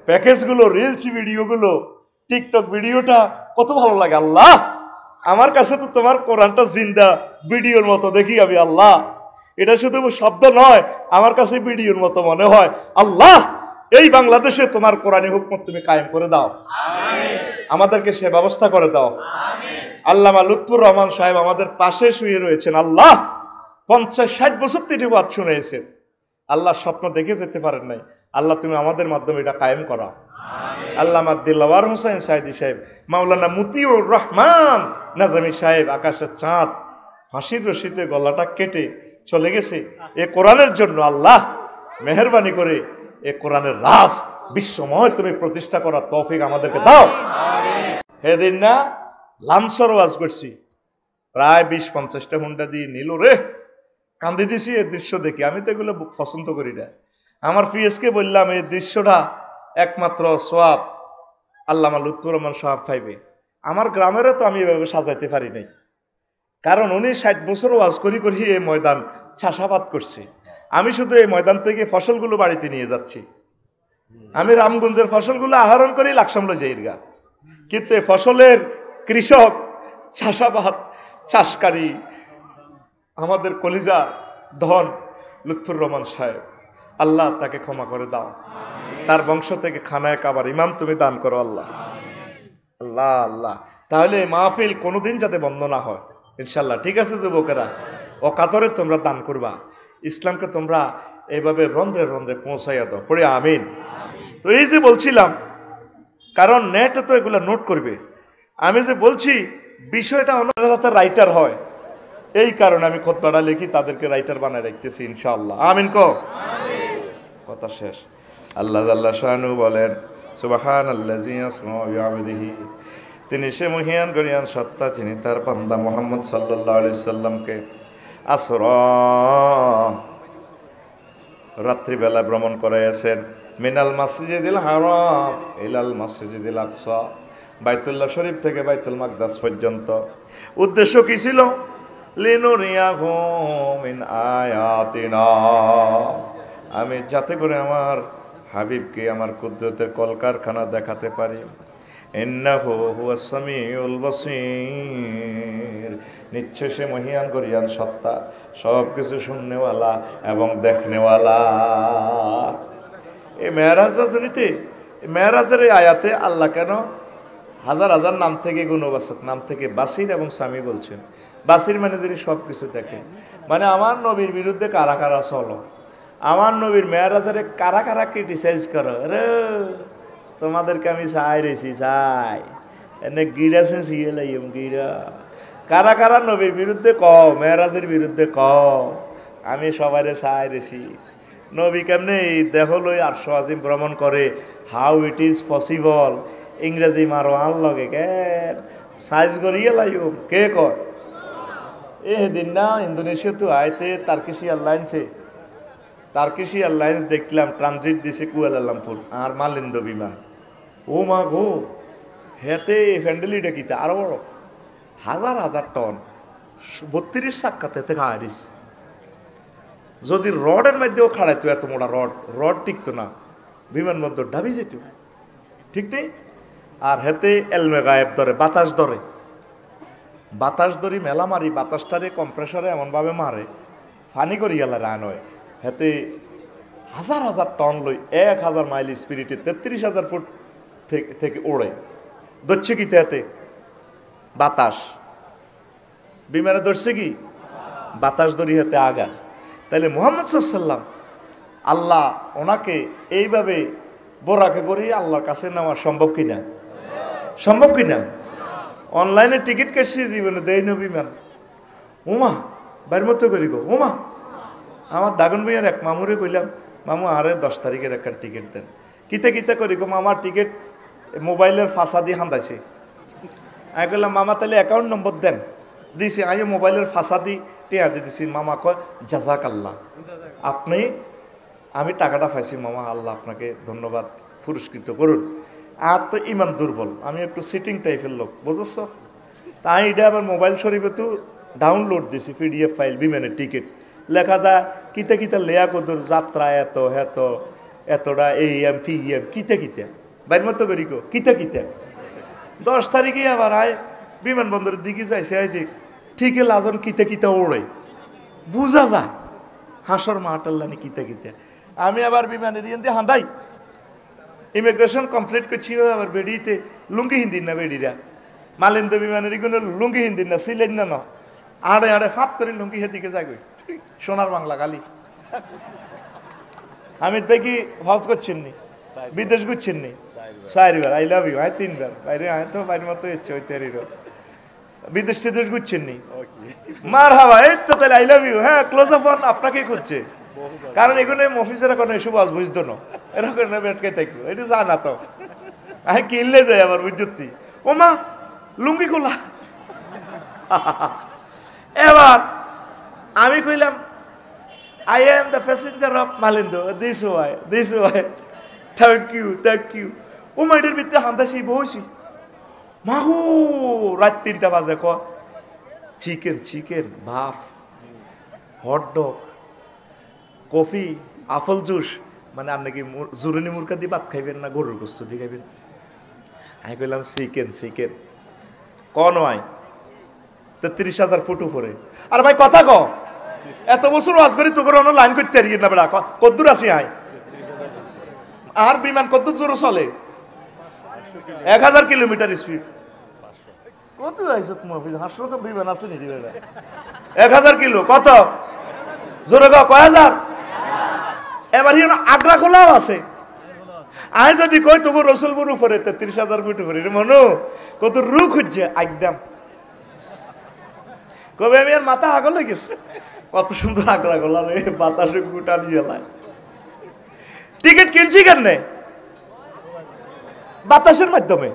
প্যাকেজগুলো, reels ভিডিওগুলো, TikTok ভিডিওটা কত ভালো লাগে। আল্লাহ, আমার কাছে তো তোমার কোরআনটা জিন্দা ভিডিওর মতো দেখি আমি। আল্লাহ, এটা শুধু শব্দ নয়, আমার কাছে ভিডিওর মতো মনে হয়। আল্লাহ, এই বাংলাদেশে তোমার কোরআনী হুকমত তুমি কায়েম করে দাও, আমাদেরকে সে ব্যবস্থা করে দাও। আল্লামা লুৎফুর রহমান সাহেব আমাদের পাশে শুয়ে রয়েছেন। আল্লাহ, 50-60 বছর তিনি ওয়াজ শুনেছেন। আল্লাহ, স্বপ্ন দেখে যেতে পারেন নাই। আল্লাহ, তুমি আমাদের মাধ্যমে এটা কায়েম করা। আল্লামা দিলওয়ার হোসেন সাইদি সাহেব, মাওলানা মতিউর রহমান নাজামি সাহেব, আকাশের চাঁদ, ফাঁসির রশিতে গলাটা কেটে চলে গেছে এ কোরআনের জন্য। আল্লাহ, মেহেরবানি করে এ কোরআনের রাস বিশ্বময় তুমি প্রতিষ্ঠা করার তৌফিক আমাদেরকে দাও। সেদিন না লামসর ওয়াজ করছি, প্রায় 20-50টা হুন্ডা দিয়ে নিল রে। কান্দি দিছি এই দৃশ্য দেখি। আমি তো এগুলো পছন্দ করি না। আমার পিএসকে বললাম, এই দৃশ্যটা একমাত্র সোয়াব আল্লামা লুৎফুর রহমান সাহেব পাইবে। আমার গ্রামেরও তো আমি এভাবে সাজাইতে পারি নাই, কারণ উনি 60 বছর ওয়াজ করি করি এই ময়দান চাষাবাদ করছে। আমি শুধু এই ময়দান থেকে ফসলগুলো বাড়িতে নিয়ে যাচ্ছি। আমি রামগঞ্জের ফসলগুলো আহরণ করি, লাকসামলে যাইগা। কিন্তু এই ফসলের কৃষক, চাষাবাদ, চাষকারী, আমাদের কলিজা ধন লুৎফুর রহমান সাহেব। আল্লাহ, তাকে ক্ষমা করে দাও। তার বংশ থেকে খানায় কাবার ইমাম তুমি দান করো। আল্লাহ, আল্লাহ, আল্লাহ। তাহলে এই মাহফিল কোনোদিন যাতে বন্ধ না হয় ইনশাল্লাহ। ঠিক আছে যুবকেরা, অকাতরে তোমরা দান করবা। ইসলামকে তোমরা এইভাবে রন্ধ্রে রন্ধ্রে পৌঁছাইয়া দাও। পড়ে আমিন। তো এই যে বলছিলাম, কারণ নেটে তো এগুলো নোট করবে। আমি যে বলছি বিষয়টা যাতে রাইটার হয়, এই কারণে আমি খুতবাটা লিখি, তাদেরকে রাইটার বানায় রাখতেছি ইনশাআল্লাহ। আমিন কো। কথা শেষ। আল্লাহ জাল্লা শানু বলেন, সুবহানাল্লাযী ইয়াসমাউ বিআবদিহি, তিনি সে মহিয়ান গরিয়ান সত্তা, যিনি তার বান্দা মুহাম্মদ সাল্লাল্লাহু আলাইহি সাল্লামকে আসরা, রাত্রিবেলা ভ্রমণ করাইয়াছেন। মিনাল মাসজিদিল হারাম ইলাল মাসজিদিল আকসা, বাইতুল্লাহ শরীফ থেকে বাইতুল মাকদাস পর্যন্ত। উদ্দেশ্য কি ছিল? লিনুরিয়াহু মিন আয়াতিনা, আমি যাতে করে আমার হাবিবকে আমার কুদরতের কলকারখানা দেখাতে পারি। ইন্নাহু হুয়াস সামিউল বাসীর, নিশ্চয় সে মহিয়ান গরিয়ান সত্তা, সব কিছু শুননেওয়ালা এবং দেখনেওয়ালা। এই মেরাজ রজনীতে, মেরাজের এই আয়াতে আল্লাহ কেন হাজার হাজার নাম থেকে, গুণবাচক নাম থেকে বাসির এবং সামি বলছেন। বাসির মানে যিনি সব কিছু দেখেন, মানে আমার নবীর বিরুদ্ধে কারা কারা চলো, আমার নবীর মেরাজের কারা কারা ক্রিটিসাইজ করো, রে তোমাদেরকে আমি চাই রেছি, চাই এনে গিরা চেঁচিয়ে লাইম গিরা। কারা কারা নবীর বিরুদ্ধে কও, মেরাজের বিরুদ্ধে কও, আমি সবাইরে চাই রেছি। নবী কেমনে এই দেহ লই আরশ আজিম ভ্রমণ করে, হাউ ইট ইজ পসিবল। ইংরেজি মারো আন লগে কেন সাইজ করিয়ে লাইম কে কয়? এ দিন না ইন্দোনেশিয়া তো আইতে টার্কিশ এয়ারলাইন্সে, টার্কিশ এয়ারলাইন্স দেখলাম ট্রানজিট দিছে কুয়ালালামপুর আর মালিন্দ বিমান। ও মা গো, হেতে ফ্যান্ডেলি ডেকিতে আরো বড়, হাজার হাজার টন, 32 চাক্কাতে এতে খাওয়াইস। যদি রডের মধ্যেও খাড়াইতো, এত মোটা রড টিকতো না, বিমানবন্দর ঢাবি যেত, ঠিক নেই। আর হেতে এলমে গায়েব ধরে, বাতাস ধরে, বাতাস ধরি মেলা মারি, বাতাসটারে কম্প্রেসরে এমনভাবে মারে ফানি করি গেলে রান হয়। হেতে হাজার হাজার টন লই 1000 মাইল স্পিরিটে 33,000 ফুট থেকে ওড়ে। ধরছে কি তেতে? বাতাস। বিমানে ধরছে কি? বাতাস ধরি হাতে আগা। তাইলে মুহাম্মদ সাল্লাল্লাহু, আল্লাহ ওনাকে এইভাবে বোরাকে করি আল্লাহর কাছে নেওয়া সম্ভব কিনা? সম্ভব কিনা? অনলাইনে টিকিট কাটছি, জীবনে দেয় না বিমান। উমা বাইর মতো করি গো, উমা। আমার দাগন ভাইয়ার এক মামুরে কইলাম, মামু আরে 10 তারিখের একটা টিকিট দেন। কিতে কিতে করি গো, মামার টিকিট মোবাইলের ফাঁসা দিয়ে হান্দাইছে। আমি কইলাম মামা তাহলে অ্যাকাউন্ট নম্বর দেন, দিছি। আমি মোবাইলের ফাঁসা দি টিয়া দিয়ে দিছি। মামা কয় জাজাক আল্লাহ, আপনি, আমি টাকাটা পাইছি মামা, আল্লাহ আপনাকে ধন্যবাদ, পুরস্কৃত করুন। আর তো ইমান দুর্বল, আমি একটু সিটিং টাইপের লোক, বুঝছ? তাই এটা আবার মোবাইল শরীফে তো ডাউনলোড দিছি PDF ফাইল, বিমানের টিকিট লেখা যায় কিতা কিতা লেয়া কদুর, যাত্রা এত হেত, এতটা AM PM কিতে কিতে বাইর মতো করি কো কিতে কিতে 10 তারিখে আবার আয় বিমানবন্দরের দিকে যাইছে আই দেখ ঠিকই লাজন কিতে কিতে ওড়ে বুঝা যায় হাসর মাটাল্লানি কিতে কিতে আমি আবার বিমানের দিয়ে হাঁদাই ইমিগ্রেশন কমপ্লিট করছি আবার বেডিতে লুঙ্গি হিন্দিন না বেডিরা মালিন্দ বিমানের কোনো লুঙ্গি হিন্দিন না সিলেন না না আড়ে আড়ে ফাত করে লুঙ্গি হেদিকে যাগই সোনার বাংলা গালি হামিদ ভাই কি হজ করছেন নি বিদেশ ঘুরছেন নি 4 বার আই লাভ ইউ 3 বার বাইরে তো বাইরে মতো ইচ্ছে হইতে বিদেশ টিদেশ ঘুরছেন নি মার হাওয়া এই তো তাহলে আই লাভ ইউ হ্যাঁ ক্লোজ আপ অন আপনাকে খুঁজছে কারণ এগুলো অফিসের এখন এসব আজ বুঝতো না এরকম বেটকে থাকবো এটা জানা তো আমি কিনলে যাই আবার বুঝতি ও মা লুঙ্গি খোলা এবার আমি কইলাম I am the passenger of Malindo. This way. Thank you. ও মাইডের ভিতরে হান্দাসি বসি মাহু রাত 3টা বাজে ক চিকেন ভাত হটডগ কফি আপেল জুস মানে আপনি কি জুরুনি মুরগা দিয়ে ভাত খাইবেন না গরুর গোস্ত দিয়ে খাইবেন আমি কইলাম চিকেন কোন হয় 33,000 ফুট উপরে আর ভাই কথা ক এত বছর ওয়াজ করি তোকে অন্য লাইন করতে পারি না বেড়া কদ্দুর আসি আয় আর বিমান কদ্দুর জোরে চলে 1000 কিলোমিটার স্পিড কত আইছো তোমার হাসরকম বিমান আছে নাকি বেড়া 1000 কিলো কত জোরে কয় হাজার এবার আগ্রা খোলাও আছে আয় যদি কই তোকে রসুলপুর উপরে 33,000 ফুট উপরে মনো কত রু খুঁজছে একদম কবে আমি আর মাথা আগল হয়ে গেছে কত সুন্দর আগ্রা গোলা রে বাতাসে গুটা নিয়ে লাই টিকিট কিনছি কেন বাতাসের মাধ্যমে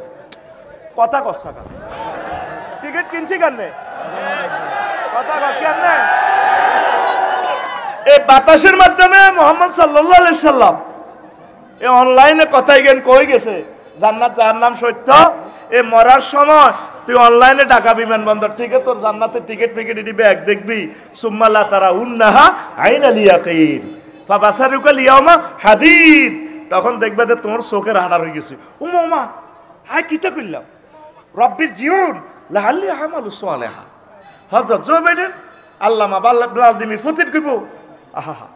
কথা কষ্ট টিকিট কিনছি কেন কথা কেন এই বাতাসের মাধ্যমে মোহাম্মদ সাল্লাল্লাহু আলাইহি সাল্লাম এই অনলাইনে কথাই জ্ঞান কই গেছে জান্নাত জাহান্নাম সত্য এই মরার সময় তুই অনলাইনে ঢাকা বিমানবন্দর থেকে তোর জান্নাতের টিকিট দিবি এক দেখবি সুম্মাল্লাহ তারা উন্নাহা আইনাল ইয়াকিন ফাবাসারুকা লিয়াউমা হাদিদ তখন দেখবে যে তোমার চোখের আড়ার হয়ে গেছে উমা আয় কিতা কইলাম রব্বির জিউন লাআল্লি আমালু সালিহা হযরত জো বাইডেন আল্লামা ভ্লাদিমির পুতিন কইব আহা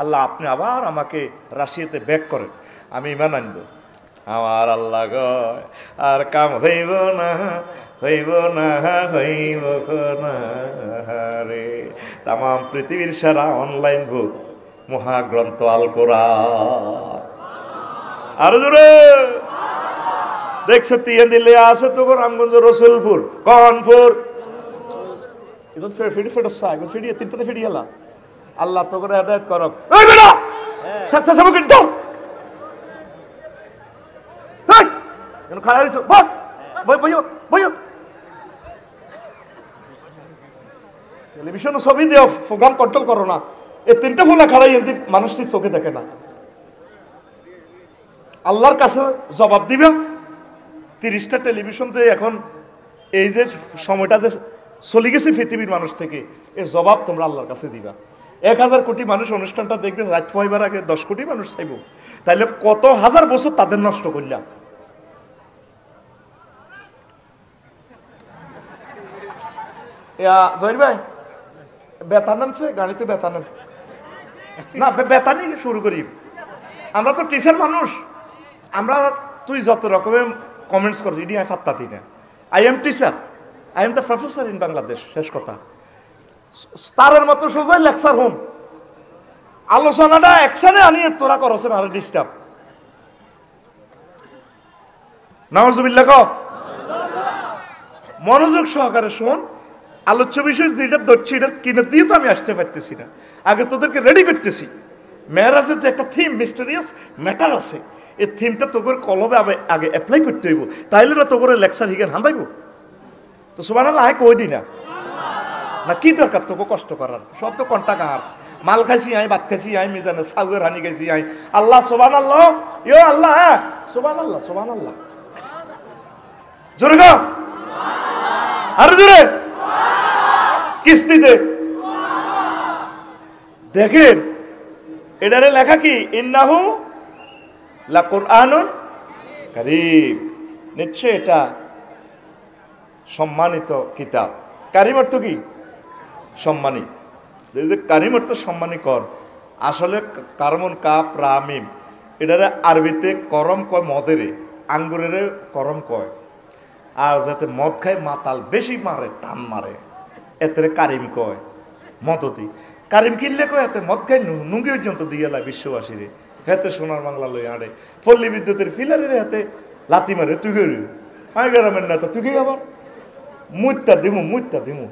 আল্লাহ আপনি আবার আমাকে রাশিয়াতে ব্যাক করেন আমি ঈমান আনব আমার আল্লাহ গয় আর কাম হইব না রে তাম পৃথিবীর সারা অনলাইন বুক মহাগ্রন্থ আল কোরআন আর জোরে দেখছো তিয়া দিলে আছে তো রামগঞ্জ রসুলপুর কনপুর এগুলো ফিডি ফেডসা এগুলো ফিডি তিনটাতে ফিডি এলা আল্লাহ তো করে হেদায়েত করক এই বেটা সাচ্চা সব কিন্তু হাই কেন খাড়া হইছো বই টেলিভিশন ছবি দিও প্রোগ্রাম কন্ট্রোল করো না এই তিনটা ফুলা খাড়াই এমনি মানুষটি চোখে দেখে না আল্লাহর কাছে জবাব দিবে 30টা টেলিভিশন যে এখন এই যে সময়টা যে চলে গেছে পৃথিবীর মানুষ থেকে এই জবাব তোমরা আল্লাহর কাছে দিবা 1000 কোটি মানুষ অনুষ্ঠানটা দেখবে রাত হইবার আগে 10 কোটি মানুষ চাইব তাইলে কত হাজার বছর তাদের নষ্ট করলাম জহির ভাই বেতন আনছে গাড়িতে বেতন না বেতনই শুরু করি আমরা তো টিচার মানুষ আমরা তুই যত রকমের কমেন্টস করছি এটি আমি ফাত্তাতি না I am teacher I am the professor in Bangladesh শেষ কথা তারের মতো সোজাই লেকচার হোম আলোচনাটা একসাথে আনিয়ে তোরা করছেন আর ডিস্টার্ব নাউজুবিল্লাহ ক মনোযোগ সহকারে শোন আলোচ্য বিষয় যেটা ধরছি এটা কিনে দিয়ে তো আমি আসতে পারতেছি না আগে তোদেরকে রেডি করতেছি মেরাজের যে একটা থিম মিস্টেরিয়াস ম্যাটার আছে এই থিমটা তোর কলবে আগে অ্যাপ্লাই করতে হইব তাইলে না তোর লেকচার হিগেন হান্দাইব তো সুবহানাল্লাহ আয় কই দি না কি দরকার তোকে কষ্ট করার সব তো কন্টা কার মাল খাইছি আই ভাত খাইছি আই মিজানে সাউয়ের হানি খাইছি আই আল্লাহ সুবহানাল্লাহ ইয়ো আল্লাহ সুবহানাল্লাহ জোরে গো আর জোরে কিস্তিতে দেখেন এটারে লেখা কি ইন্নাহু লা কুরআনুন কারীম, নিশ্চয় এটা সম্মানিত কিতাব। কারীম অর্থ কি? সম্মানী। এই যে কারীম অর্থ সম্মানী কর, আসলে কারমন কাপ রামিম, এটারে আরবিতে করম কয় মদেরে, আঙ্গুরের করম কয়। আর যাতে মদ খায় মাতাল বেশি মারে, টান মারে, এতে কারিম কয়। মদতি কারিম কিনলে কয় এতে মদ খায় নুঙ্গি পর্যন্ত দিয়ে লাই বিশ্ববাসীরে, হেতে সোনার বাংলা লই আড়ে, পল্লী বিদ্যুতের ফিলারের হাতে লাতি মারে, তুই গেলি আই গ্রামের নেতা, তুই কি আবার মুইতা দিমু।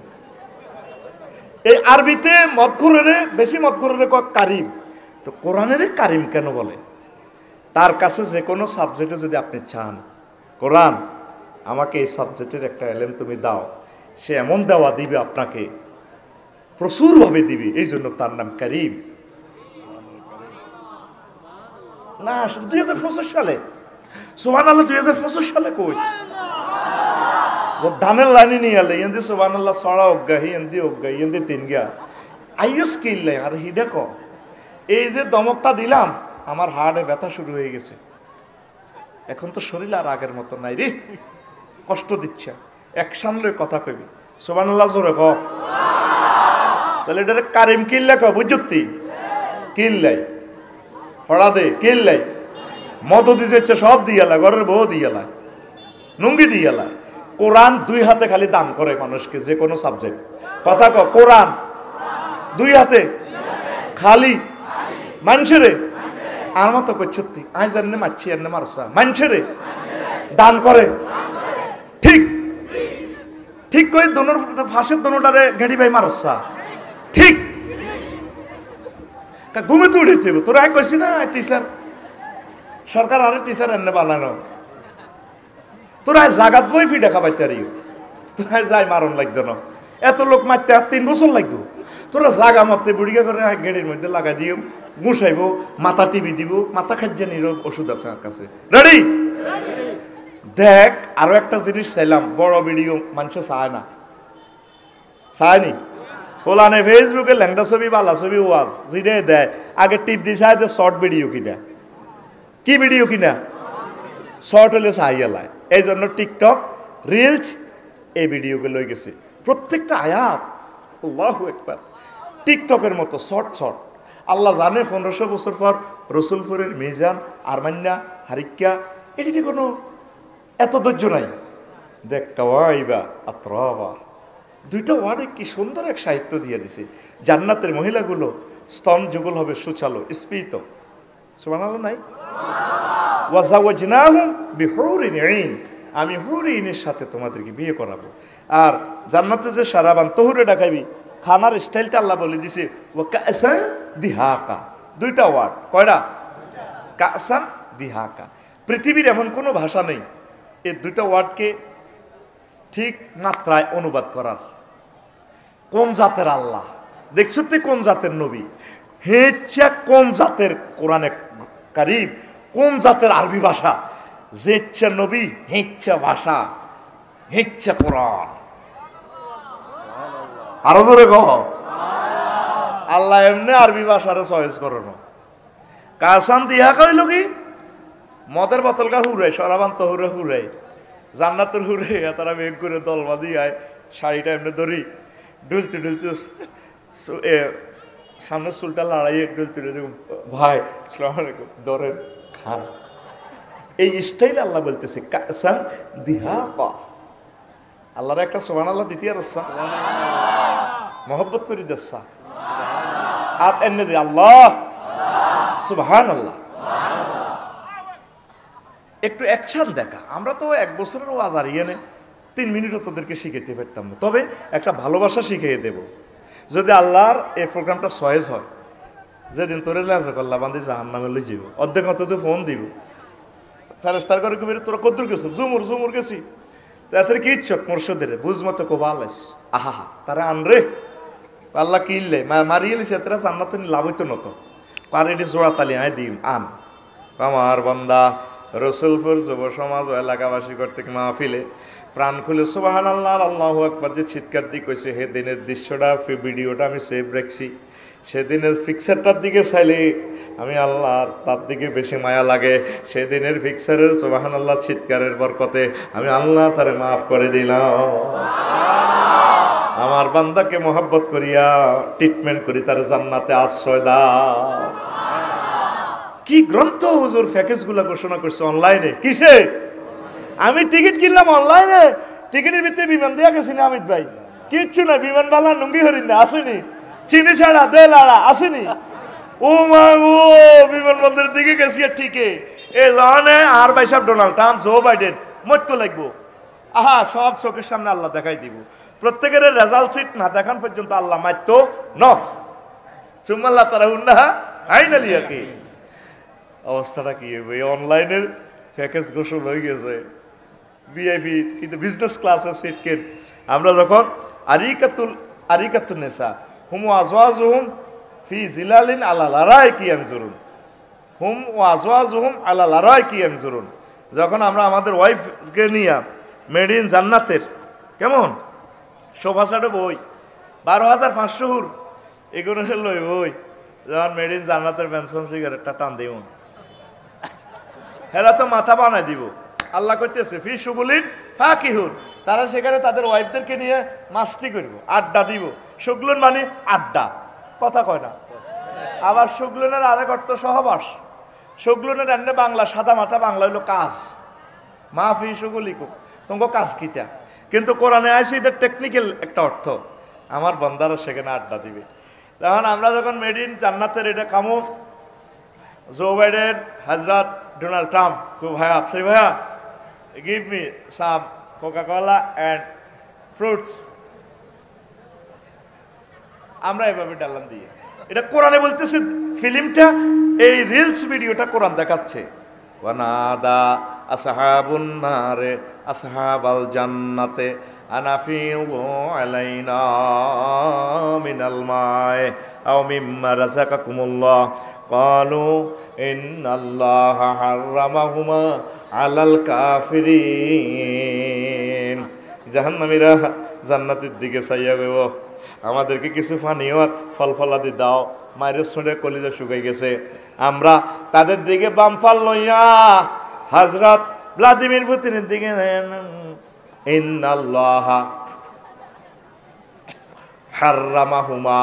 এই আরবিতে মদখুরের বেশি মদখুরের কয় কারিম। তো কোরআনের কারিম কেন বলে? তার কাছে যে কোনো সাবজেক্টে যদি আপনি চান, কোরআন আমাকে এই সাবজেক্টের একটা এলেম তুমি দাও, সে এমন দেওয়া দিবে আপনাকে, প্রচুরভাবে দিবে। এই জন্য তার নাম কারিম। না 2025 সালে, সুবহানাল্লাহ 2025 সালে কইস ধানের লাইনে নিয়ে এলে এন্দি সুবহানাল্লাহ ছড়া অজ্ঞাহি এন্দি অজ্ঞাহি এন্দি তিনগা আইয়স কিনলে আর হি দেখো এই যে দমকটা দিলাম আমার হাড়ে ব্যথা শুরু হয়ে গেছে, এখন তো শরীর আর আগের মতো নাই রে, কষ্ট দিচ্ছে। অ্যাকশন লই কথা কইবি, সুবহানাল্লাহ জোরে ক। তাহলে এটা কারিম কিনলে ক, বুঝতি কিনলাই পড়া দে কিনলাই, মদ দিছে সব দিয়ালা, ঘরের বউ দিয়ালা, নুঙ্গি দিয়ালা। কোরআন দুই হাতে খালি দান করে মানুষকে, যে কোনো সাবজেক্ট। কথা ক, কোরআন দুই হাতে খালি মানুষেরে আর মতো করছতি আই জানে মারছি আর না মারসা, মানুষেরে দান করে। ঠিক ঠিক কই দোনোর ফাঁসের দোনোটারে গেড়ি ভাই মারসা, ঠিক ঘুমে তো উঠে দিব। তোরা কইছি না টিচার সরকার আরে টিচার এনে বানানো, তোরা জাগাত বই ফি দেখা পাইতে আর তোরা যাই মারণ লাগতো না, এত লোক মারতে আর 3 বছর লাগতো। তোরা জাগা মারতে বুড়িগা করে গেড়ির মধ্যে লাগাই দিও, গুছাইব, মাথা টিভি দিব, মাথা খাজ্জা নিরোগ ওষুধ আছে আমার কাছে রেডি। দেখ আরো একটা জিনিস চাইলাম, বড় ভিডিও মানুষ চায় না, চায়নি। পোলানে ফেসবুকে ল্যাংটা ছবি বালা ছবি ওয়াজ যেটা দেয় আগে টিপ দিয়ে চায় শর্ট ভিডিও কিনা, কি ভিডিও কিনা শর্ট হলে চাইয়ালায়। এই জন্য টিকটক রিলস এই ভিডিওকে লই গেছে, প্রত্যেকটা আয়াত আল্লাহু আকবার টিকটকের মতো শর্ট শর্ট। আল্লাহ জানে 1500 বছর পর রসুলপুরের মিজান আরমান্না হারিক্কা এটি কোনো এত ধৈর্য নাই। দেখ কাওয়াইবা আতরাবা, দুইটা ওয়ার্ডে কি সুন্দর এক সাহিত্য দিয়ে দিছে। জান্নাতের মহিলাগুলো স্তন যুগল হবে সুচালো স্ফীত, সুবহানাল্লাহ নাই। ওয়াজাওয়াজনাহুম বিহুরিন আইন, আমি হুরিনের সাথে তোমাদেরকে বিয়ে করাবো। আর জান্নাতে যে সারাবান তহুরে ডাকাইবি, খানার স্টাইলটা আল্লাহ বলে দিছে ওয়া কাসান দিহাকা, দুইটা ওয়ার্ড কয়টা? কাসান দিহাকা। পৃথিবীর এমন কোনো ভাষা নেই এই দুইটা ওয়ার্ডকে ঠিক মাত্রায় অনুবাদ করার। কোন জাতের আল্লাহ দেখছো তে, কোন জাতের নবী, হেচ্ছা কোন জাতের কোরআনে কারীম, কোন জাতের আরবি ভাষা, যে ইচ্ছা নবী হেচ্ছা ভাষা হেচ্ছা কোরআন। আরো জোরে কহ আল্লাহ এমনি আরবি ভাষারে চয়েস করো না। কাসান দিয়া কইল কি মদের বোতল গা হুরাই, সরাবান তো হুরে হুরাই, জান্নাতের হুরে তারা মেঘ করে দল বাঁধি আয়, শাড়িটা এমনি ধরি ডুলতে ডুলতে সামনে চুলটা লড়াইয়ে ডুলতে ডুলতে ভাই আসসালামু আলাইকুম ধরেন খান। এই স্টাইল আল্লাহ বলতেছে কাসান দিহাকা। আল্লাহর একটা সুবহানাল্লাহ দ্বিতীয় রসা মহব্বত করে দেসা আত এনে দে আল্লাহ সুবহানাল্লাহ। একটু অ্যাকশন দেখা। আমরা তো 1 বছরের ওয়াজ আর ইয়ে 3 মিনিটও তোদেরকে শিখাইতে পারতাম না, তবে একটা ভালোবাসা শিখিয়ে দেব। যদি আল্লাহর এই প্রোগ্রামটা সয়েজ হয়, যেদিন তোরে লাজা করলা বান্ধি জাহান্নামে লই যাব, অর্ধেক তো ফোন দিব ফেরেশতার করে কবি তোরা কদ্দুর গেছো, জুমুর গেছি, তাদের কি ইচ্ছক মোরশদের বুঝ মতো কোবালেস আহা তারা আনরে আল্লাহ কিনলে মারিয়ে লিছে তারা জান্নাত লাভ হইতো নত পারেডি জোড়া তালি আয় দিম আন। আমার বান্দা রসুলপুর যুব সমাজ ও এলাকাবাসী কর্তৃক মাহফিলে প্রাণ খুলে সুবহানাল্লাহ আল্লাহু আকবার যে চিৎকার দিয়ে কইছে, হে দিনের দৃশ্যটা ভিডিওটা আমি সেভ রাখছি। সেদিনের ফিক্সারটার দিকে চাইলে আমি আল্লাহর তার দিকে বেশি মায়া লাগে। সেদিনের ফিক্সারের সুবহানাল্লাহ চিৎকারের বরকতে আমি আল্লাহ তারে মাফ করে দিলাম। আমার বান্দাকে মোহাব্বত করিয়া ট্রিটমেন্ট করি, তার জান্নাতে আশ্রয় দাও। কি গ্রন্থ হুজুর প্যাকেজগুলো ঘোষণা করছে অনলাইনে। কিসে? আমি টিকিট কিনলাম অনলাইনে, টিকিটের ভিতরে বিমান দেয়া গেছি না অমিত ভাই? কিচ্ছু না, বিমান বালা নুঙ্গি হরিণ না আসেনি, চিনি ছাড়া দেলাড়া আসেনি। ও মা ও বিমানবন্দরের দিকে গেছি ঠিকে এ জানে আর ভাই সাহেব ডোনাল্ড ট্রাম্প, জো বাইডেন মরতে লাগবো। আহা, সব চোখের সামনে আল্লাহ দেখাই দিব। প্রত্যেকের রেজাল্ট সিট না দেখান পর্যন্ত আল্লাহ মারতো ন সুমাল্লাহ তারা উন্না আইনালিয়া কি অবস্থাটা কি হবে? অনলাইনের প্যাকেজ গোসল হয়ে গেছে ভিআইপি, কিন্তু বিজনেস ক্লাসের সিট কেন। আমরা যখন আরিকাতুল নেসা হুম আজওয়াজুহুম ফি জিলালিন আলা লারাইকি ইয়ানজুরুন, হুম আজওয়াজুহুম আলা লারাইকি ইয়ানজুরুন, যখন আমরা আমাদের ওয়াইফকে নিয়ে মেড ইন জান্নাতের কেমন সোফা সেটে বই 12,500 এগুলো লই বই, যখন মেড ইন জান্নাতের বেনসন সিগারেটটা টান দিব হেরা তো মাথা বানাই দিব। আল্লাহ করতেছে ফি সুগুলিন ফাকিহুন, তারা সেখানে তাদের ওয়াইফদেরকে নিয়ে মাস্তি করব, আড্ডা দিব। সুগলুন মানে আড্ডা, কথা কয় না। আবার সুগলুনের আরেক অর্থ সহবাস। সুগলুনের এমনি বাংলা সাদা মাথা বাংলা হইলো কাজ, মা ফি সুগুলিকু তোমাকে কাজ কিতা, কিন্তু কোরআনে আছে এটা টেকনিক্যাল একটা অর্থ। আমার বন্দারা সেখানে আড্ডা দিবে। তখন আমরা যখন মেড ইন জান্নাতের এটা কামো জো বাইডেন, হজরত ডোনাল্ড ট্রাম্প, ভাইয়া আফসারি ভাইয়া give me some Coca-Cola and fruits, আমরা এভাবে ডাললাম দিয়ে। এটা কোরআনে বলতেছে, ফিল্মটা এই রিলস ভিডিওটা কোরআন দেখাচ্ছে। ওয়ানাদা আসহাবুন নারে আসহাবাল জান্নাতে আনাফিউ আলাইনা মিনাল মাই আও মিম্মা রাযাকাকুমুল্লাহ ক্বালু ইন্নাল্লাহা হারামাহুমা আলাল কাফিরিন। জাহান্নামীরা জান্নাতের দিকে চাইয়া গেব, আমাদেরকে কিছু পানীয় আর ফল ফলাদি দাও। মায়ের শুনে কলিজা শুকাই গেছে। আমরা তাদের দিকে বাম ফাল লইয়া হযরত ভ্লাদিমির পুতিনের দিকে ইন্নাল্লাহা হারামাহুমা,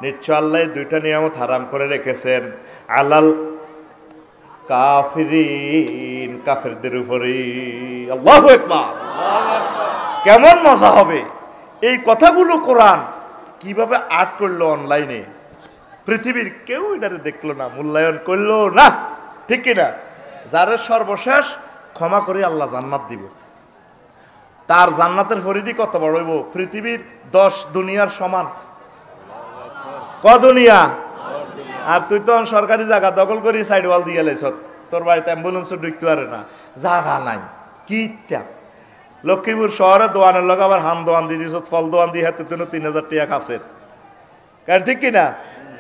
নিশ্চয় আল্লাহ দুইটা নিয়ামত হারাম করে রেখেছেন, আলাল কাফিরিন, কাফেরদের উপরে। আল্লাহু আকবার। কেমন মজা হবে এই কথাগুলো কোরআন কিভাবে আর্ট করলো অনলাইনে, পৃথিবীর কেউ এটারে দেখলো না, মূল্যায়ন করলো না, ঠিক কিনা? যারা সর্বশেষ ক্ষমা করে আল্লাহ জান্নাত দিব, তার জান্নাতের পরিধি কত বড় হইব? পৃথিবীর 10 দুনিয়ার সমান। ক দুনিয়া? আর তুই তো সরকারি জায়গা দখল করি সাইড ওয়াল দিয়ে লাইছ, তোর বাড়িতে অ্যাম্বুলেন্সও ঢুকতে পারে না, জায়গা নাই। কি লক্ষ্মীপুর শহরে দোয়ানের লোক আবার হান দোয়ান দিয়ে দিস, ফল দোয়ান দিয়ে হাতে তুই 3,000 টাকা কাছের, কারণ ঠিক কিনা?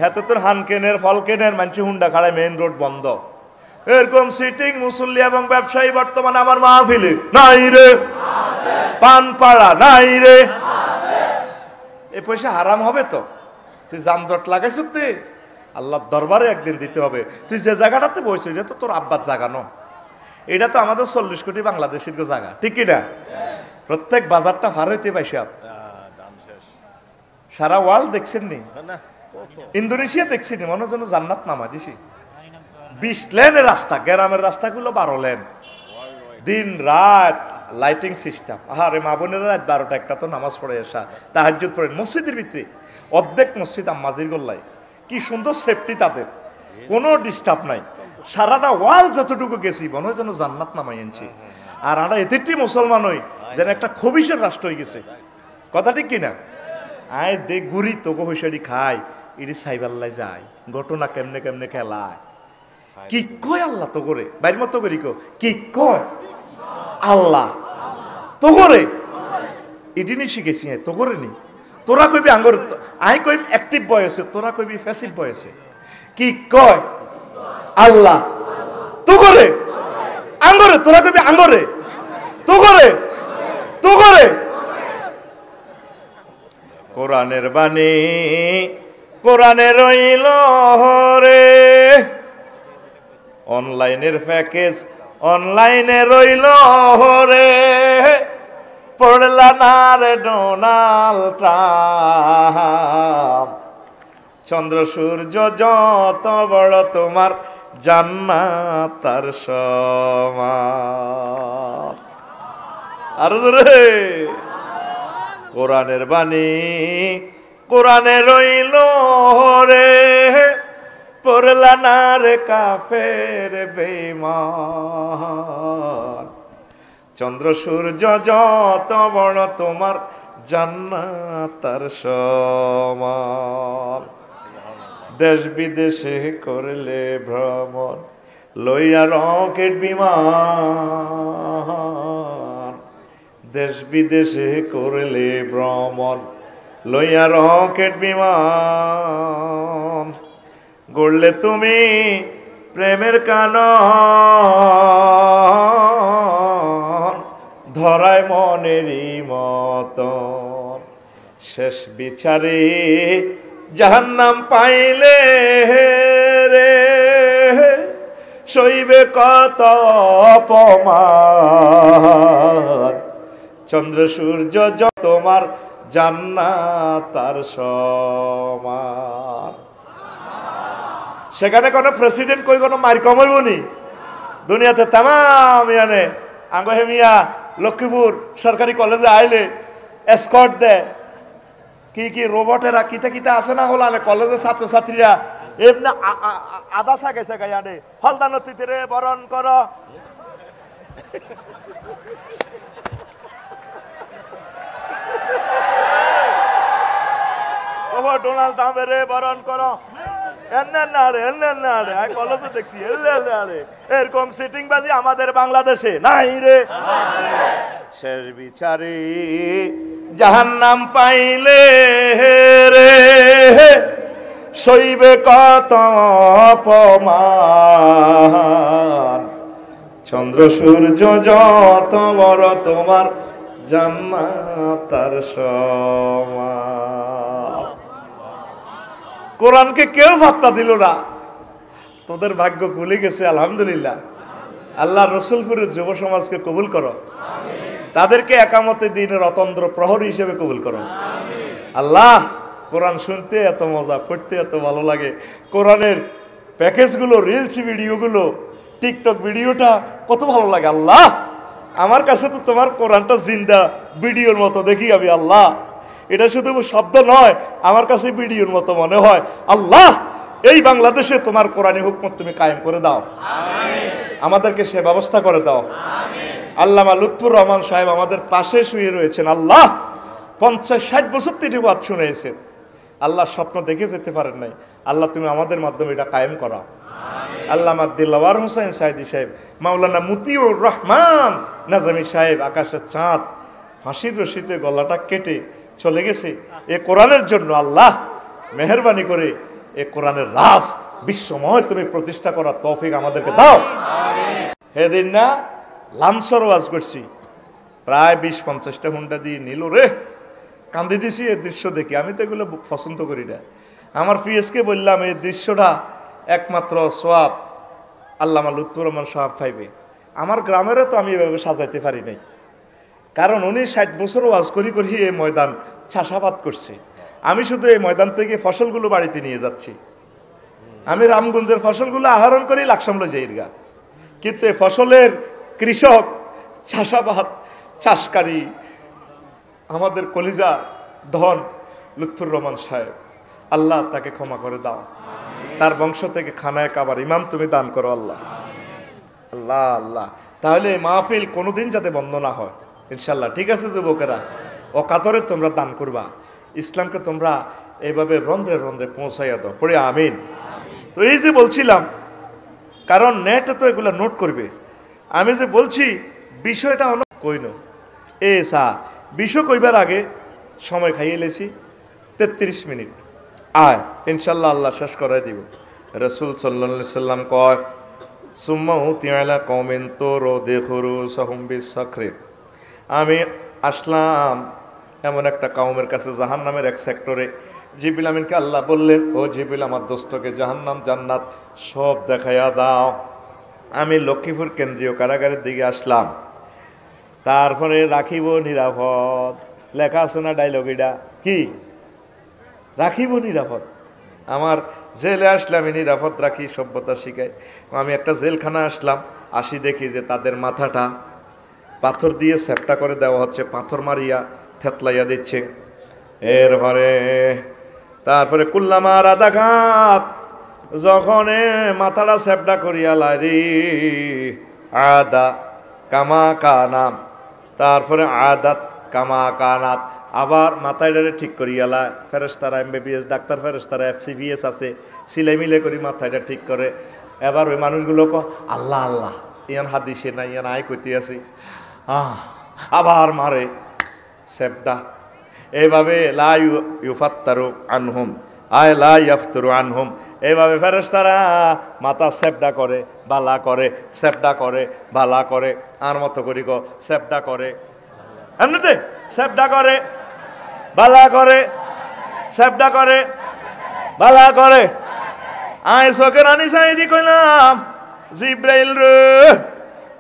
হাতে তোর হান কেনের ফল কেনের মানুষ হুন্ডা খাড়ায়, মেইন রোড বন্ধ। এরকম সিটিং মুসল্লি এবং ব্যবসায়ী বর্তমানে আমার মাহফিলে নাই রে, পানপাড়া নাই রে। এই পয়সা হারাম হবে তো? তুই যানজট লাগাইছ, তুই আল্লাহর দরবারে একদিন দিতে হবে। তুই যে জায়গাটাতে বইছ এটা তো তোর আব্বার জায়গা ন, এটা তো আমাদের 40 কোটি বাংলাদেশের জায়গা, ঠিক কিনা? প্রত্যেক বাজারটা ভার হইতে পাইছে। সারা ওয়ার্ল্ড দেখছেন নি? ইন্দোনেশিয়া দেখছেন, মনে যেন জান্নাত নামা দিছি। 20 লেনের রাস্তা, গ্রামের রাস্তাগুলো 12 লেন, দিন রাত লাইটিং সিস্টেম। আরে মা বোনেরা রাত 12টা 1টা তো নামাজ পড়ে আসা, তাহাজ্জুদ পড়েন মসজিদের ভিতরে, অর্ধেক মসজিদ আম্মাজির গোল্লায়। কি সুন্দর সেফটি তাদের, কোনো ডিস্টার্ব নাই। সারাটা ওয়ার্ল্ড যতটুকু গেছি মনে হয় যেন জান্নাত নামাই আনছি। আর আমরা এতেটি মুসলমান হই যেন একটা খবিসের রাষ্ট্র হয়ে গেছে, কথা ঠিক কিনা? আয় দে গুড়ি তোকে হইসারি খায়, এটি সাইবাল্লাই যায়, ঘটনা কেমনে কেমনে খেলায়। কি কয় আল্লাহ তো করে বাইর মতো করি কি কয় আল্লাহ তো করে, এটি নি শিখেছি তো করে নি। তোরা কইবি আঙ্গর, আই কইবি অ্যাক্টিভ বয়সে, তোরা কইবি প্যাসিভ বয়সে। কি কয় আল্লাহ তো করে আঙ্গরে, তোরা কইবি আঙ্গরে তো করে তো করে। কোরআনের বাণী কোরআনে রইল রে, অনলাইনের প্যাকেজ অনলাইনে রইল রে, পড়লা না রে ডোনাল্ড ট্রাম্প। চন্দ্র সূর্য যত বড় তোমার জান্নাত তার সমান। আর রে কোরআনের বাণী কোরআনে রইল রে, পড়লা না রে কাফের বেঈমান। চন্দ্র সূর্য যত বড় তোমার জান্নাত তার সমান। দেশ বিদেশে করলে ভ্রমণ লইয়া রকেট বিমান, দেশ বিদেশে করলে ভ্রমণ লইয়া রকেট বিমান। গড়লে তুমি প্রেমের কানন, ধরায় মনেরই মতন। শেষ বিচারে জাহান্নাম পাইলে রে, সইবে কত অপমান। চন্দ্র সূর্য তোমার জান্নাত তার সমান। সেখানে কোনো প্রেসিডেন্ট কই কোনো মার কমাইব নি দুনিয়াতে? তামাম ইয়ানে আঙ্গহেমিয়া লক্ষ্মীপুর সরকারি কলেজে আইলে এসকর্ট দেয়, কি কি রোবটেরা কিতা কিতা আছে না হল কলেজের ছাত্রছাত্রীরা এমনি আদা সাগে সাগাই আনে, হলদান অতিথিরে বরণ কর, ডোনাল্ড ট্রাম্পের বরণ করো, কলেজে দেখছি এরকম সিটিং বাজি আমাদের বাংলাদেশে নাই রে। শেষ বিচারে জাহান্নাম পাইলে রে, সইবে কত অপমান। চন্দ্র সূর্য যত বড় তোমার জান্নাত তার সমান। কোরআনকে কেউ ভাত্তা দিল না, তোদের ভাগ্য খুলে গেছে আলহামদুলিল্লাহ। আল্লাহ রসুলপুরের যুব সমাজকে কবুল করো, তাদেরকে একামতে দিনের অতন্দ্র প্রহরী হিসেবে কবুল করো আল্লাহ। কোরআন শুনতে এত মজা, পড়তে এত ভালো লাগে, কোরআনের প্যাকেজগুলো, রিলস ভিডিওগুলো, টিকটক ভিডিওটা কত ভালো লাগে আল্লাহ। আমার কাছে তো তোমার কোরআনটা জিন্দা ভিডিওর মতো দেখি আমি আল্লাহ। এটা শুধু শব্দ নয়, আমার কাছে ভিডিওর মতো মনে হয় আল্লাহ। এই বাংলাদেশে তোমার কোরআনী হুকমত তুমি কায়েম করে দাও, আমাদেরকে সে ব্যবস্থা করে দাও। আল্লামা লুৎফুর রহমান সাহেব আমাদের পাশে শুয়ে রয়েছেন আল্লাহ, 50-60 বছর তিনি ওয়াজ শুনেছেন আল্লাহ, স্বপ্ন দেখে যেতে পারেন নাই আল্লাহ, তুমি আমাদের মাধ্যমে এটা কায়েম করা। আল্লামা দিলওয়ার হোসেন সাইদি সাহেব, মাওলানা মতিউর রহমান নাজামি সাহেব, আকাশের চাঁদ, ফাঁসির রশিতে গলাটা কেটে চলে গেছে এ কোরআনের জন্য আল্লাহ, মেহেরবানি করে এ কোরআনের রাস বিশ্বময় তুমি প্রতিষ্ঠা করার তৌফিক আমাদেরকে দাও। সেদিন না লামসর ওয়াজ করছি, প্রায় 20-50টা হুন্ডা দিয়ে নিল রে, কান্দি দিছি এই দৃশ্য দেখি। আমি তো এগুলো পছন্দ করি না। আমার পিএসকে বললাম এই দৃশ্যটা একমাত্র সোয়াব আল্লামা লুৎফুর রহমান সাহেব পাইবে। আমার গ্রামেরও তো আমি এভাবে সাজাইতে পারি নাই, কারণ উনি 60 বছর ওয়াজ করি করি এই ময়দান চাষাবাদ করছে। আমি শুধু এই ময়দান থেকে ফসলগুলো বাড়িতে নিয়ে যাচ্ছি। আমি রামগঞ্জের ফসলগুলো আহরণ করি লাকসামলে যাইগা, কিন্তু এই ফসলের কৃষক, চাষাবাদ, চাষকারী, আমাদের কলিজা ধন লুৎফুর রহমান সাহেব, আল্লাহ তাকে ক্ষমা করে দাও, তার বংশ থেকে খানায় কাবার ইমাম তুমি দান করো আল্লাহ। আল্লাহ আল্লাহ, তাহলে এই মাহফিল কোনোদিন যাতে বন্ধ না হয় ইনশাল্লাহ। ঠিক আছে যুবকেরা, ও কাতরে তোমরা দান করবা, ইসলামকে তোমরা এইভাবে রন্ধ্রে রন্ধ্রে পৌঁছাইয়া দাও, পড়ে আমিন। তো এই যে বলছিলাম, কারণ নেটে তো এগুলো নোট করবে, আমি যে বলছি বিষয়টা হলো কইন এ সা বিষয় কইবার আগে সময় খাইয়ে লেছি 33 মিনিট, আয় ইনশাল্লাহ আল্লাহ শেষ করাই দিব। রসুল সাল্লাল্লাহু আলাইহি সাল্লাম কয় সুম্মা উতিয়ালা কওমিন তোরো দেখুরু সাহুম বিসাকরে, আমি আসলাম এমন একটা কওমের কাছে জাহান্নামের এক সেক্টরে, জিবরিল আমিনকে আল্লাহ বললেন, ও জিবরিল আমার দোস্তকে জাহান্নাম জান্নাত সব দেখাইয়া দাও। আমি লক্ষ্মীপুর কেন্দ্রীয় কারাগারের দিকে আসলাম। তারপরে রাখিব নিরাপদ, লেখা আছে না ডায়লগ, এটা কি? রাখিব নিরাপদ। আমার জেলে আসলে আমি নিরাপদ রাখি, সভ্যতা শিখাই। আমি একটা জেলখানা আসলাম, আসি দেখি যে তাদের মাথাটা পাথর দিয়ে সেপটা করে দেওয়া হচ্ছে, পাথর মারিয়া থেতলাইয়া দিচ্ছে। তারপরে কুল্লামা রাদাঘাত, যখন মাথাটা সেপটা করিয়া লারি আদা কামা কানাম, তারপরে আদাত কামা কানাত, আবার মাথায় ঠিক করিয়ালা। ফেরেশতারা MBBS ডাক্তার, ফেরেশতারা FCBS আছে, সিলাই মিলে করি মাথাটা ঠিক করে। এবার ওই মানুষগুলো আল্লাহ আল্লাহ, ইয়ান হাদিসে না, ইয়ান আয় কইতে আছি, আবার মারে সেপটা। এইভাবে লা ইউফাত্তারু আনহুম আয় লা ইয়াফতারু আনহুম, এইভাবে ফেরেশতারা মাথা সেপটা করে, বালা করে, সেপটা করে, বালা করে, আর মতো করি সেপটা করে, এমনিতে সেপটা করে, বালা করে, সেপটা করে, বালা করে। আয় চোখের আনি সাইদি কইলাম, জিব্রাইল রে,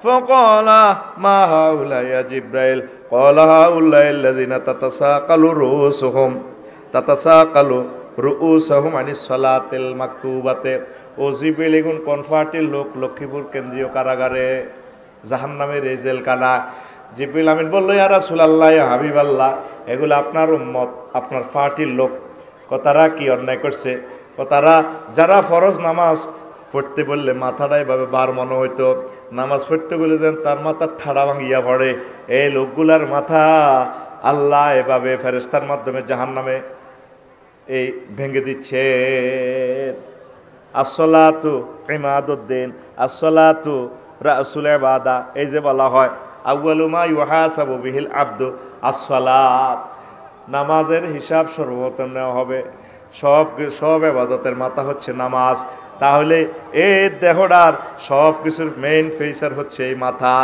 ফকালা মা হাউলা ইয়া জিব্রাইল, ক্বালা হাউলাইল্লাযিনা তাতাসাকালু রুউসুহুম আনিস সালাতিল মাকতুবাতে। ও জিব্রাইল, এগুন কনফার্টের লোক লক্ষ্মীপুর কেন্দ্রীয় কারাগারে, জাহান্নামের এই জেলখানা। জিব্রাইল আমিন বলল, ইয়া রাসূলুল্লাহ, ইয়া হাবিবাল্লাহ, এগুলো আপনার উম্মত, আপনার পার্টির লোক। তারা কি অন্যায় করছে? তারা যারা ফরজ নামাজ পড়তে বললে মাথাটা এভাবে বার মনে হইতো, নামাজ পড়তে বলে যেন তার মাথা ঠাড়া ভাঙিয়া পড়ে, এই লোকগুলার মাথা আল্লাহ এভাবে ফেরেশতার মাধ্যমে জাহান্নামে এই ভেঙে দিচ্ছে। আসসালাতু ইমাদুদ্দিন, আসসালাতু রাসুল ইবাদা, এই যে বলা হয় আউয়ালু মা ইউহাসাবু বিহিল আবদু আসসালাত, নামাজের হিসাব সর্বপ্রথম নেওয়া হবে। সব ইবাদতের মাথা হচ্ছে নামাজ। তাহলে এই দেহটার সব কিছুর মেইন ফেসার হচ্ছে এই মাথা।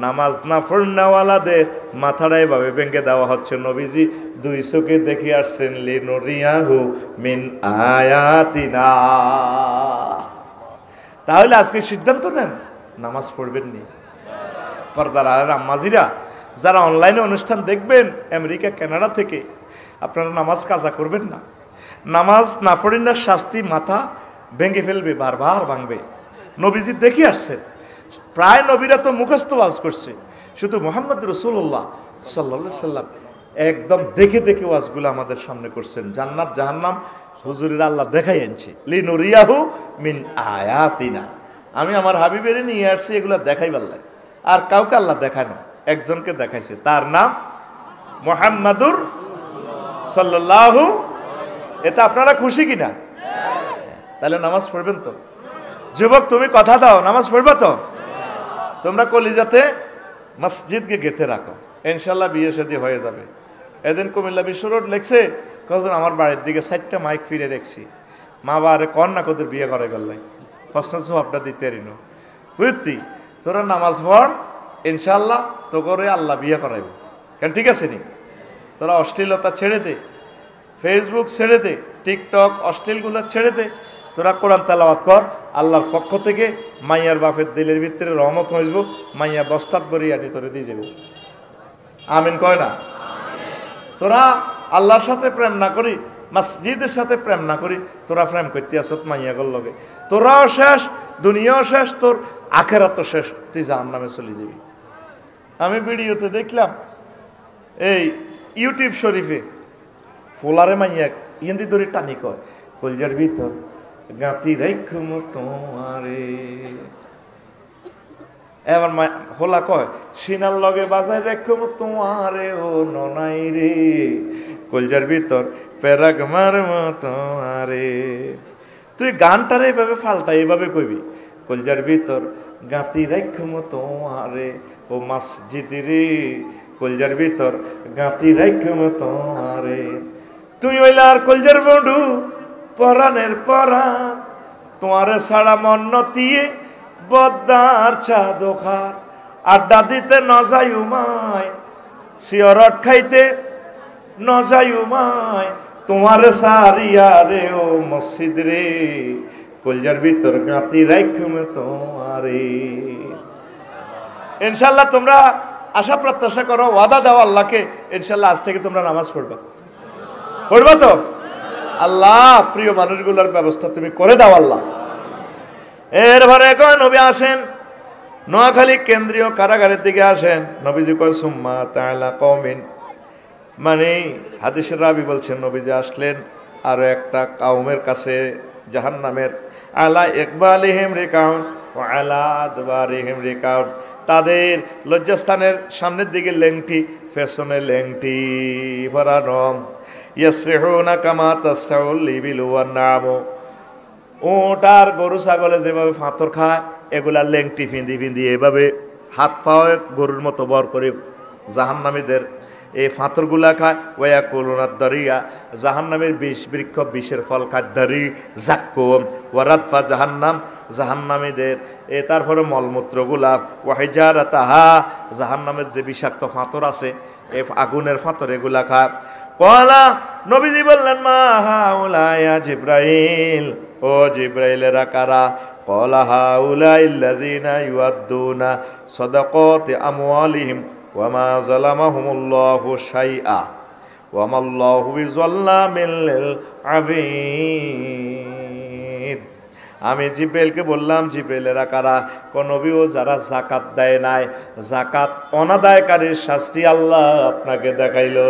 নামাজ না পড়নেওয়ালাদের মাথাটা এভাবে ভেঙে দেওয়া হচ্ছে। নবীজি দুই চোখে দেখে আসছেন, লিনুরিয়াহু মিন আয়াতিনা। তাহলে আজকে সিদ্ধান্ত নেন, নামাজ পড়বেন নি। পর্দার আড়ালের আম্মাজিরা, যারা অনলাইনে অনুষ্ঠান দেখবেন আমেরিকা কানাডা থেকে, আপনারা নামাজ কাজা করবেন না। নামাজ না পড়েন না, শাস্তি মাথা ভেঙে ফেলবে, বারবার ভাঙবে। নবীজি দেখে আসছেন, প্রায় নবীরা তো মুখস্থ ওয়াজ করছে, শুধু মুহাম্মদ রাসূলুল্লাহ সাল্লাল্লাহু আলাইহি সাল্লাম একদম দেখে দেখে ওয়াজগুলো আমাদের সামনে করছেন। জান্নাত জাহান্নাম হুজুরের আল্লাহ দেখাই আনছে, লিনুরিয়াহু মিন আয়াতিনা। আমি আমার হাবিবের নিয়ে আসছি এগুলো দেখাইবার লাগে। আর কাউকে আল্লাহ দেখানো, একজনকে দেখাইছে, তার নাম মুহাম্মাদুর সাল্লাল্লাহু। এতে আপনারা খুশি কিনা? তাহলে নামাজ পড়বেন তো? যুবক, তুমি কথা দাও, নামাজ পড়বা তো? তোমরা কলিজাতে মসজিদকে গেঁথে রাখো, ইনশাল্লাহ বিয়ে শাদী হয়ে যাবে। এদিন কুমিল্লা বিশ্ব রোড লেখছে, কজন আমার বাড়ির দিকে 4টা মাইক ফিরে রেখছি, মা বাবারে কর না কদের বিয়ে করে গেলাই, প্রশ্ন জবাবটা দিতে রিনো বুঝতি। তোরা নামাজ পড়, ইনশাল্লাহ তো করে আল্লাহ বিয়ে করাইব। কেন ঠিক আছে নি? তোরা অশ্লীলতা ছেড়ে দে, ফেসবুক ছেড়ে দে, টিকটক অশ্লীলগুলো ছেড়ে দে, তোরা কোরআন তেলাওয়াত কর। আল্লাহর পক্ষ থেকে মাইয়ার বাপের দিলের ভিতরে রহমত হইব, মাইয়া বস্তাত বরি আনি তোরে দিয়ে যাব। আমিন কয় না? তোরা আল্লাহর সাথে প্রেম না করি, মসজিদের সাথে প্রেম না করি, তোরা প্রেম করতে আসত মাইয়াগর লগে, তোরাও শেষ, দুনিয়াও শেষ, তোর আখেরাতও শেষ, তুই জাহান্নামে চলে যাবি। আমি ভিডিওতে দেখলাম এই ইউটিউব শরীফে ফোলারে মাইয়া হিন্দি ধরে টানি কয়, কলজার ভিতর গাঁতি রাইখুম তোমারে। এবার হোলা কয়, সিনার লগে বাজায় রাইখুম তোমারে ও ননাই রে, কলজার ভিতর পেরাক মারম তোমারে। তুই গানটারে এভাবে ফাল্টা এভাবে কইবি, কলজার ভিতর গাঁতি রাইখুম তোমারে ও মসজিদ রে, কলজার ভিতর গাঁতি রাইখুম তোমারে। তুই ওইলার কলজার বন্ধু পরাণের পরাণ, তোমারে ছাড়া মন নতিয়ে বদ্দার চা দোকান, আড্ডা দিতে ন যাই উমায়, সিয়রট খাইতে ন যাই উমায়, তোমার সারিয়া রে ও মসজিদ রে, কলজার ভিতর গাঁতি রাইখমে তোমারে। ইনশাআল্লাহ তোমরা আশা প্রত্যাশা করো, ওয়াদা দাও আল্লাহকে, ইনশাআল্লাহ আজ থেকে তোমরা নামাজ পড়বা। পড়বা তো? আল্লাহ প্রিয় মানুষগুলোর ব্যবস্থা তুমি করে দাও আল্লাহ। এরপরে এখন নবী আসেন নোয়াখালী কেন্দ্রীয় কারাগারের দিকে আসেন। নবীজি কয় সুম্মা তাআলা কওমিন, মানে হাদিসের রাবি বলছেন নবীজি আসলেন আরো একটা কওমের কাছে জাহান্নামের। আলা ইকবালিহিম রিকাউন ওয়া আলা আদবারিহিম রিকাউন, তাদের লজ্জাস্থানের সামনের দিকে লেংটি, পেছনে লেংটি পরানো। ইয়াসরিহুনা কামা তাসরাউল ইবিল ওয়ান নাম, উট আর গরু ছাগলে যেভাবে ফাঁতর খায় এগুলা লেংটি ফিন্দি ফিন্দি এভাবে হাত পাওয়া গরুর মতো বর করে জাহান্নামীদের এই ফাঁতরগুলা খায়। ওয়া কুলুনাদ দারিয়া, জাহান্নামের বিষ বৃক্ষ বিষের ফল খায়। দারি জাক্কুম ওয়ারাতফা জাহান্নাম, জাহান্নামীদের এ তারপরে মলমূত্রগুলা। ওয়াহিজারাতাহা, জাহান্নামের যে বিষাক্ত ফাঁতর আছে এ আগুনের ফাঁতর এগুলা খায়। কলা নবীজি বললেন মা হাউলায়া জিব্রাইল, ও জিব্রাইলেরা কারা? কলা হাউলাইল্লাযিনা ইউআদ্দুনা সাদাকাতি আমওয়ালিহিম ওয়া মা যালামাহুমুল্লাহু শাইআ ওয়া মাল্লাহু বিযাল্লামিল লিল আবিদ। আমি জিব্রাইলকে বললাম জিব্রাইলেরা কারা? কোন নবীও যারা যাকাত দেয় নাই, যাকাত অনাদায়কারীর শাস্তি আল্লাহ আপনাকে দেখাইলো।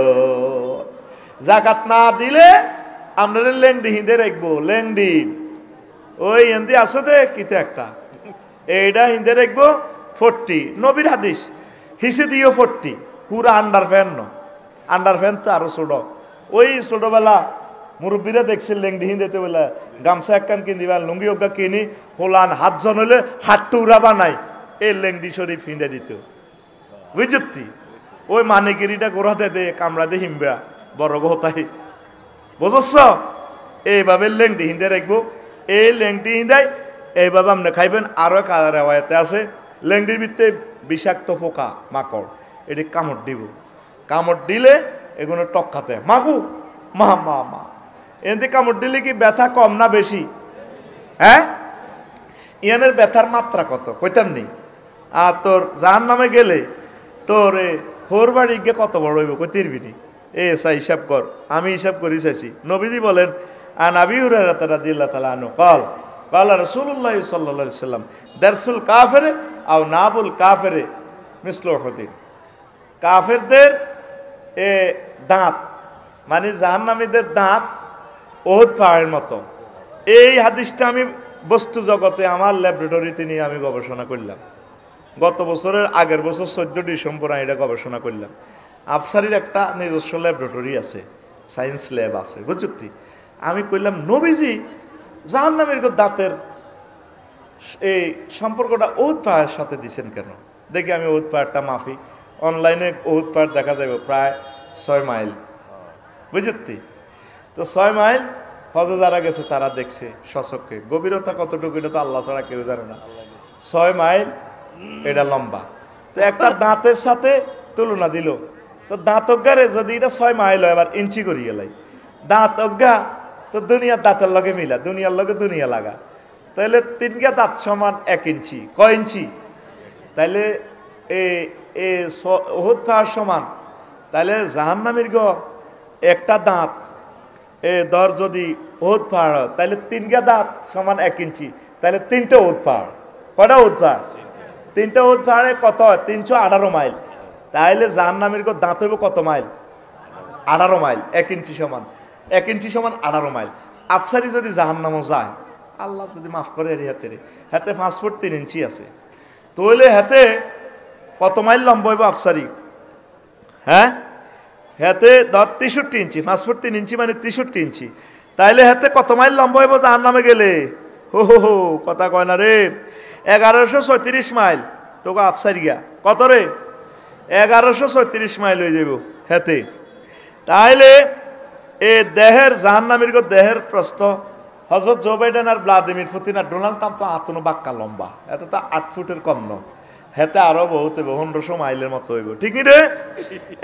যাকাত না দিলে আপনাদের লেংডি হিঁদে রাখবো। লেংডি ওই এমনি আসো দে কিতে একটা এইটা হিঁদে রাখবো 40, নবীর হাদিস হিসে দিও 40, পুরা আন্ডার ফ্যান ন, আন্ডার ফ্যান তো আরো ছোট। ওই ছোটবেলা মুরব্বীরা দেখছে লেংডি হিঁদেতে বলে গামছা একখান কিনি বা লুঙ্গি ওগা কিনি হোলান হাত জন হলে হাত টুরা বানাই এই লেংডি শরীফ হিঁদে দিত বুঝতি। ওই মানিগিরিটা গোড়াতে দে কামড়া দে হিমবা বড় গোতাই বুঝছ। এইভাবে লেংটি হিঁদে রাখবো। এই লেংটি হিঁদাই এইভাবে আপনি খাইবেন। আরো রেওয়ায়তে আছে লেংটির ভিতরে বিষাক্ত পোকা মাকড়, এটি কামড় দিব। কামড় দিলে এগুলো টক্কাতে মাগু মা মা মা, এতে কামড় দিলে কি ব্যথা কম না বেশি? হ্যাঁ, ইয়ানের ব্যথার মাত্রা কত কইতাম নেই। আর তোর জাহান্নামে গেলে তোর হোর বাড়ি গিয়ে কত বড় হইব কইতিরবি নি। এসা হিসাব কর, আমি হিসাব করি চাইছি। নবীজি বলেন আন আবি হুরায়রা রাদিয়াল্লাহু তাআলা আনহু قال قال রাসূলুল্লাহ সাল্লাল্লাহু আলাইহি ওয়াসাল্লাম দারসুল কাফির আও নাবুল কাফির মিসলু উহুদ। কাফেরদের দাঁত মানে জাহান্নামীদের দাঁত উহুদ পাহাড়ের মতো। এই হাদিসটা আমি বস্তু জগতে আমার ল্যাবরেটরিতে নিয়ে আমি গবেষণা করলাম। গত বছরের আগের বছর 14 ডিসেম্বর আমি এটা গবেষণা করলাম। আফসারির একটা নিজস্ব ল্যাবরেটরি আছে, সায়েন্স ল্যাব আছে বুঝছি। আমি কইলাম নবীজি জাহান্নামের দাঁতের এই সম্পর্কটা উহুদ পাহাড়ের সাথে দিছেন কেন? দেখি আমি উহুদ পাহাড়টা মাফি। অনলাইনে উহুদ পাহাড় দেখা যাবে প্রায় 6 মাইল বুঝছি। তো 6 মাইল হজে যারা গেছে তারা দেখছে সচক্ষে। গভীরতা কতটুকু এটা তো আল্লাহ ছাড়া কেউ জানে না। 6 মাইল এটা লম্বা। তো একটা দাঁতের সাথে তুলনা দিল, তো দাঁত অজ্ঞারে যদি এটা 6 মাইল হয় এবার ইঞ্চি করি গেলাই দাঁত অজ্ঞা, তো দুনিয়ার দাঁতের লগে মিলা, দুনিয়ার লগে দুনিয়া লাগা, তাহলে 3 দাঁত সমান 1 ইঞ্চি। কয় ইঞ্চি? তাইলে উহুদ পাহাড় সমান। তাহলে জাহান্নামীর একটা দাঁত ধর যদি উহুদ পাহাড় হয় তাহলে 3 দাঁত সমান 1 ইঞ্চি, তাহলে 3টে উহুদ পাহাড়। কয়টা উহুদ পাহাড়? 3টে উহুদ পাহাড়ে কত হয়? 318 মাইল। তাইলে জাহান্নামীর দাঁত হইব কত মাইল? 18 মাইল। 1 ইঞ্চি সমান 1 ইঞ্চি সমান 18 মাইল। আফসারি যদি জাহান্নামও যায়, আল্লাহ যদি মাফ করে হাতে 5 ফুট 3 ইঞ্চি আছে, তাহলে হাতে কত মাইল লম্বা হইব আফসারি? হ্যাঁ, হাতে ধর 63 ইঞ্চি, 5 ফুট 3 ইঞ্চি মানে 63 ইঞ্চি। তাইলে হাতে কত মাইল লম্বা হইব জাহান্নামে গেলে? হো হো হো, কথা কয় না রে। 1134 মাইল। তোকে আফসারি গিয়া কত রে? 1134 মাইল হয়ে যাব হাতে। তাইলে দেহের জাহান্নামীর দেহের প্রস্থ হযরত জো বাইডেন আর ভ্লাদিমির পুতিন আর ডোনাল্ড ট্রাম্প তো আতনো বাক্কা লম্বা, এত তো 8 ফুটের কম ন, হেতে আরো বহুত 1500 মাইলের মতো হইব। ঠিক রে?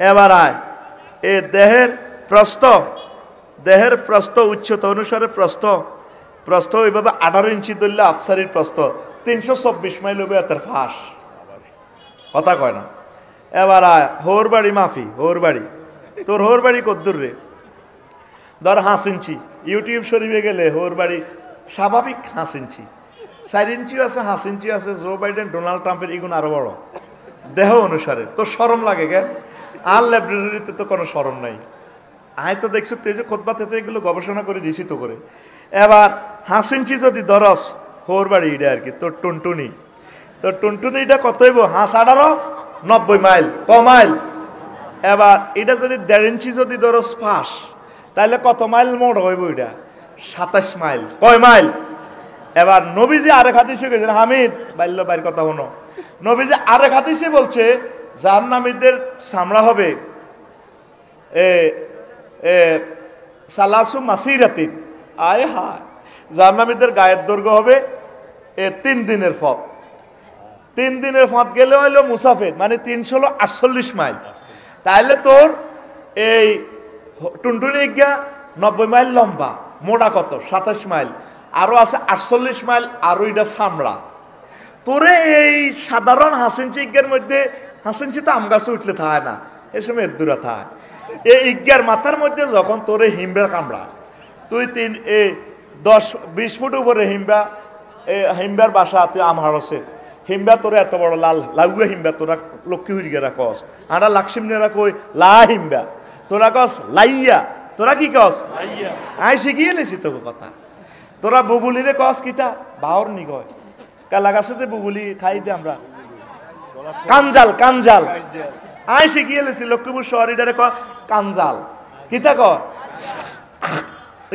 এবার আয় দেহের প্রস্থ দেহের প্রস্থ উচ্চতা অনুসারে প্রস্থ ওইভাবে 18 ইঞ্চি ধরলে আফসারির প্রস্থ 324 মাইল হবে এত ফাঁস, কথা কয় না। এবার হোর বাড়ি মাফি, হোর বাড়ি তোর হোর বাড়ি কদ্দুর রে, ধর 5 ইঞ্চি, ইউটিউব শরীফে গেলে হোর বাড়ি স্বাভাবিক 5 ইঞ্চি, 4 ইঞ্চিও আছে, 5 ইঞ্চিও আছে। জো বাইডেন, ডোনাল্ড ট্রাম্পের এগুন আরো বড় দেহ অনুসারে। তোর শরম লাগে কেন? আর লাইব্রেরিতে তো কোনো শরম নাই। আয় তো দেখছো তুই যে খোদবাতে এগুলো গবেষণা করে দিছি তো করে। এবার 5 ইঞ্চি যদি ধরস হোর বাড়ি এটা আর কি, তোর টুনটুনিটা কত হইব? 18 90 মাইল, ক মাইল? এবার এটা যদি 1.5 ইঞ্চি যদি ধরস ফাঁস, তাহলে কত মাইল মোট হইব? এটা 27 মাইল, কয় মাইল? এবার নবীজি আরেক হাদিসে গেছেন, হামিদ বাল্য বাইর কথা হনো, নবীজি আরেক হাদিসে বলছে জাহান্নামীদের চামড়া হবে সালাসু মাসিরাতিন, আয় হায়, জাহান্নামীদের গায়ের দৈর্ঘ্য হবে 3 দিনের পথ। 3 দিনের পথ গেলে হইলো মুসাফির, মানে 348 মাইল। তাহলে তোর এই টুনটুনি 90 মাইল লম্বা, মোটা কত? 27 মাইল, আরো আছে 48 মাইল, আরো এটা চামড়া। তোরে এই সাধারণ 5 ইঞ্চি ইজ্ঞার মধ্যে, 5 ইঞ্চি তো আম গাছে উঠলে থাকে না, এ সময় দূরে থাকে। এই ইজ্ঞার মাথার মধ্যে যখন তোরে হিমড়া কামড়া, তুই 10-20 ফুট উপরে হিমবার বাসা, তুই আম হারসে হিমবা, তোরা এত বড় লাল লাগুয়া হিমবা, তোরা লক্ষ্মী হুইগেরা কস, আরা লাক্সিমনেরা কই লা হিমবা, তোরা কস লাইয়া, তোরা কি কস? আই শিখিয়ে নিছি তোকে কথা। তোরা বুগুলিরে কস কিতা? বাহর নি কয়, কালা গাছে যে বুগুলি খাই দে আমরা, কানজাল। আই শিখিয়ে নিছি লক্ষ্মীপুর শহরিটারে কয় কানজাল, কিতা কয়?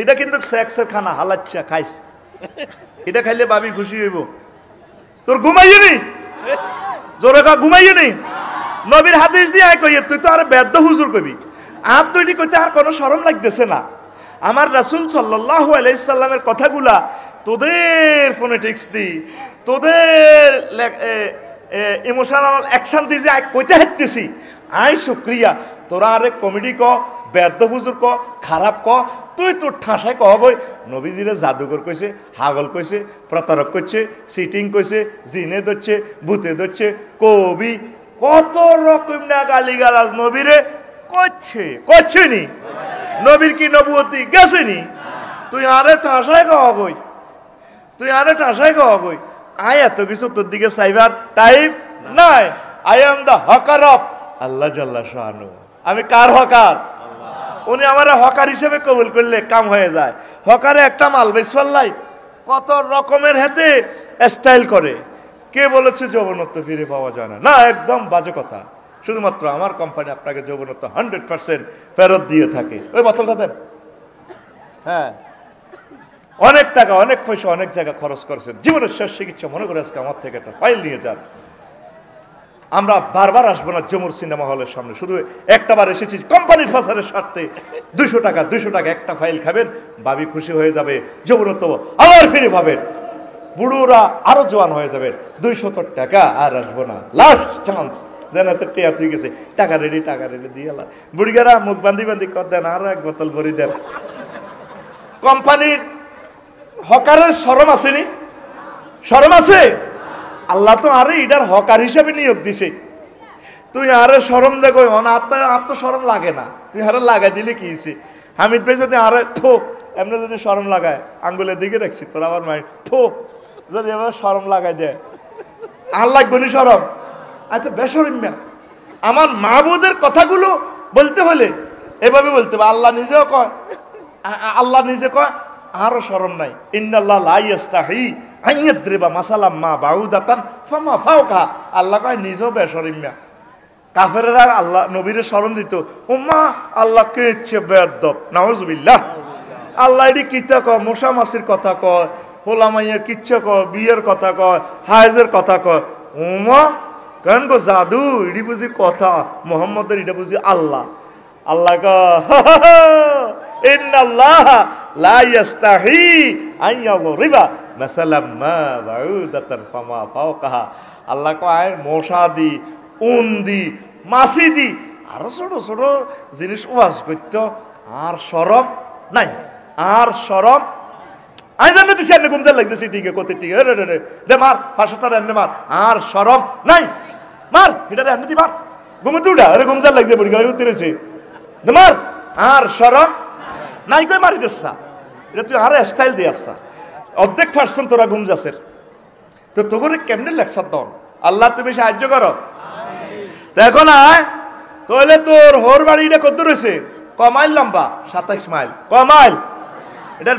এটা কিন্তু সেক্সের খানা, হালাচ্ছা খাইস, এটা খাইলে ভাবি খুশি হইব। তোর ঘুমাইয়ে নি, জোরে কা ঘুমাইয়ে নি। নবীর হাদিস দিয়ে আয় কইয়ে তুই তো আর বেদ্য হুজুর কবি, আর তুই এটি কইতে আর কোনো শরম লাগতেছে না। আমার রাসূল সাল্লাল্লাহু আলাইহি সাল্লামের কথাগুলা তোদের ফোনেটিক্স দি, তোদের ইমোশনাল অ্যাকশন দিয়ে যে কইতে হাঁটতেছি, আয় শুক্রিয়া। তোরা আরে কমেডি ক, বেদ্য হুজুর ক, খারাপ ক, তুই তোর ঠাঁসায় কহবই নবীজিরে জাদুঘর কইছে, হাগল কইছে, প্রতারক কইছে, সিটিং কইছে, জিনে ধরছে, ভূতে ধরছে, কবি কত রকম না গালিগালাজ নবীরে করছে নি। নবীর কি নবুয়তি গেছে নি? তুই আরে ঠাঁসায় কহবই, আয় এত কিছু তোর দিকে চাইবার টাইম নাই। I am the hawker of আল্লাহ জাল্লা শানু। আমি কার হকার? উনি আমার হকার হিসেবে কবুল করলে কাম হয়ে যায়। হকারে একটা মাল বেসল্লাই কত রকমের হাতে স্টাইল করে। কে বলেছে যৌবনত্ব ফিরে পাওয়া যায় না? না, একদম বাজে কথা। শুধুমাত্র আমার কোম্পানি আপনাকে যৌবনত্ব 100% ফেরত দিয়ে থাকে। ওই বোতলটা দেন। হ্যাঁ, অনেক টাকা, অনেক পয়সা, অনেক জায়গা খরচ করেছেন, জীবনের শেষ চিকিৎসা মনে করে আজকে আমার থেকে একটা ফাইল নিয়ে যান। আমরা বারবার আসবো না জমুর সিনেমা হলের সামনে, শুধু একটা বার এসেছি কোম্পানির ফাসারের স্বার্থে। 200 টাকা একটা ফাইল খাবেন, ভাবি খুশি হয়ে যাবে, যৌবনত্ব আবার ফিরে পাবেন, বুড়োরা আরো জোয়ান হয়ে যাবেন। 200 টাকা আর আসবো না, লাস্ট চান্স। যেন টেয়া তুই গেছে, টাকা রেডি দিয়ে বুড়িগারা মুখ বান্ধি কর দেন, আর এক বোতল ভরি দেন। কোম্পানির হকারের শরম আসেনি? শরম আছে? আল্লাহ তো আরে ইডার হকার হিসেবে নিয়োগ দিছে, তুই আরে শরম দেখো, আত্মশরম লাগে না, তুই আরে লাগাই দিলে কি হয়েছে? হামিদ ভাই যদি আরে থো এমনি যদি শরম লাগায়, আঙ্গুলের দিকে রাখছি তোর আমার মাই থো যদি এবার শরম লাগাই দেয়, আর লাগবে নি শরম? আচ্ছা বেশরম্যা। আমার মাহবুদের কথাগুলো বলতে হলে এভাবে বলতে হবে। আল্লাহ নিজে কয় আরো শরম নাই, ইন্নাল্লাহ লা ইয়াস্তাহি আন ইয়াদরিবা মাসালাম মা বাউদাতান ফামা ফাওকা। আল্লাহ কয় নিজেও বেশরম্যা। কাফেররা আল্লাহ নবীরে শরম দিত, উম্মা আল্লাহ কে ইচ্ছে বেয়াদব, নাউজুবিল্লাহ। আল্লাহ এটি কিতা কয়, মশা মাছির কথা কয়, হোলা মাইয়া কিচ্ছা কয়, বিয়ের কথা কয়, হায়েজের কথা কয়। উম্মা কেন গো জাদু, এটি বুঝি কথা, মোহাম্মদের এটা বুঝি আল্লাহ। আল্লাহ ইন্নাল্লাহ লা ইয়াস্তাহি আন ইয়াদরিবা মাসালাম মা বাউদাতান ফামা ফাওকাহা। আল্লাহ কয় মশা দি, উন দি, মাছি দি, আরো ছোট ছোট জিনিস ওয়াজ করত, আর শরম নাই। আর শরম আমি জানি দিছি এনে গুমজাল লাগছে সিটিকে কত টিকে রে রে দে মার 500 এনে মার। আর শরম নাই, মার এটা এনে দি মার ঘুমতে উড়া আরে গুমজাল লাগছে বড়ি গায়ে উতরেছে দে মার। আর শরম নাই কই মারি দেছা এটা তুই আরে স্টাইল দিয়ে আসছা অর্ধেক পার্সেন্ট তোরা গুমজাসের তো তোকে কেমনে লেকচার দাও। আল্লাহ তুমি সাহায্য করো। তো এখন আয় তাহলে তোর হোর বাড়িটা কত রয়েছে? ক মাইল লম্বা? 27 মাইল। ক মাইল? এটার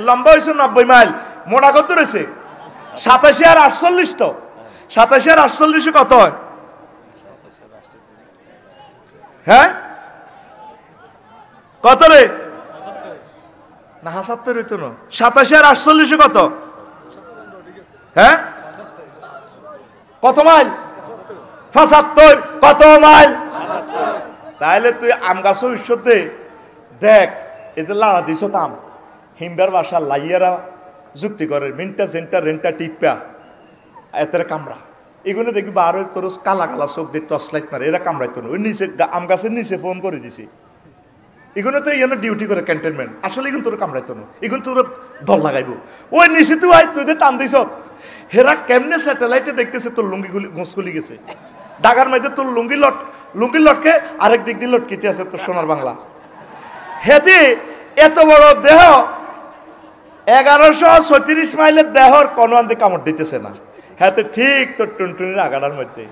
লম্বা হয়েছে 90 মাইল। মোটা কত রয়েছে? 87 আর 48। তো 87 আর 48 কত হয়? হ্যাঁ কত রে? না 75 হইতো না। 87 আর 48 কত? হ্যাঁ কত মাইল? 75। কত মাইল? তাহলে তুই আম গাছও ঈশ্বরতে দেখ এই যে লাড়া দিছ তাম হিমবার বাসা লাইয়ারা যুক্তি করে মিনটা জেনটা রেন্টা টিপা এতের কামড়া এগুলো দেখবি বারো তোর কালা কালা চোখ দিয়ে টর্চ লাইট মারে এরা কামড়াইতো না। ওই নিচে আম গাছের নিচে ফোন করে দিছি এগুলো তো এখানে ডিউটি করে ক্যান্টনমেন্ট আসলে এগুলো তোর কামড়াইতো না এগুলো তোর দল লাগাইব। ওই নিচে তুই আয় তুই টান দিছ হেরা কেমনে স্যাটেলাইটে দেখতেছে তোর লুঙ্গিগুলি গোঁসগুলি গেছে ডাগার মধ্যে তোর লুঙ্গি লটকে আরেক দিক দিয়ে লটকিতে আছে তোর সোনার বাংলা। হেতি এত বড় দেহ 1136 মাইলের দেহর কোনো আন্দি কামড় দিতেছে না। হ্যাঁ ঠিক তোর টুনটুনির আগাড়ার মধ্যে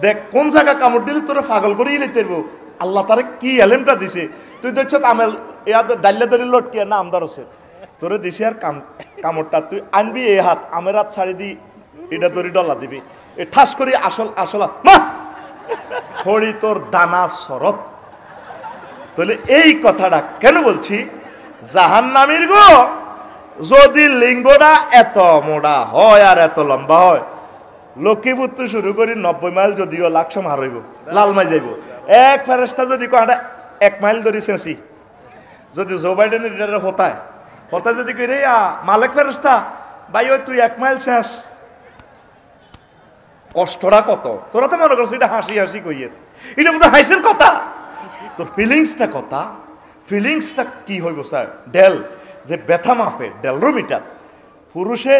দেখ কোন জায়গা কামড় দিলে তোরা পাগল করেই নিতে পারবো। আল্লাহ তারে কি এলেমটা দিছে তুই দেখছ আমেল ডাইলে দড়ি লটকিয়া না আমদার আছে তোরে দিছে আর কামড়টা তুই আনবি এই হাত আমের হাত ছাড়ি দি এটা দড়ি ডলা দিবি এ ঠাস করি আসল মা হরি তোর দানা সরব। তাহলে এই কথাটা কেন বলছি? জাহান্নামীর গো যদি লিঙ্গটা এত মোটা হয় আর এত লম্বা হয় লক্ষ্মীপুর তো শুরু করি 90 মাইল যদিও লাকসম হারইব লালমাই যাইব। এক ফেরেস্তা যদি কটা 1 মাইল ধরি চেঁচি যদি জো বাইডেনের হতায় যদি কই রে মালিক ফেরেস্তা ভাই ওই তুই 1 মাইল শেষ কষ্টটা কত তোরা তো মনে করছো এটা হাসি হাসি কইয়ের এটা মতো হাসির কথা তোর ফিলিংসটা কি হইব স্যার? ডেল যে ব্যথা মাপে ডেলরোমিটার পুরুষে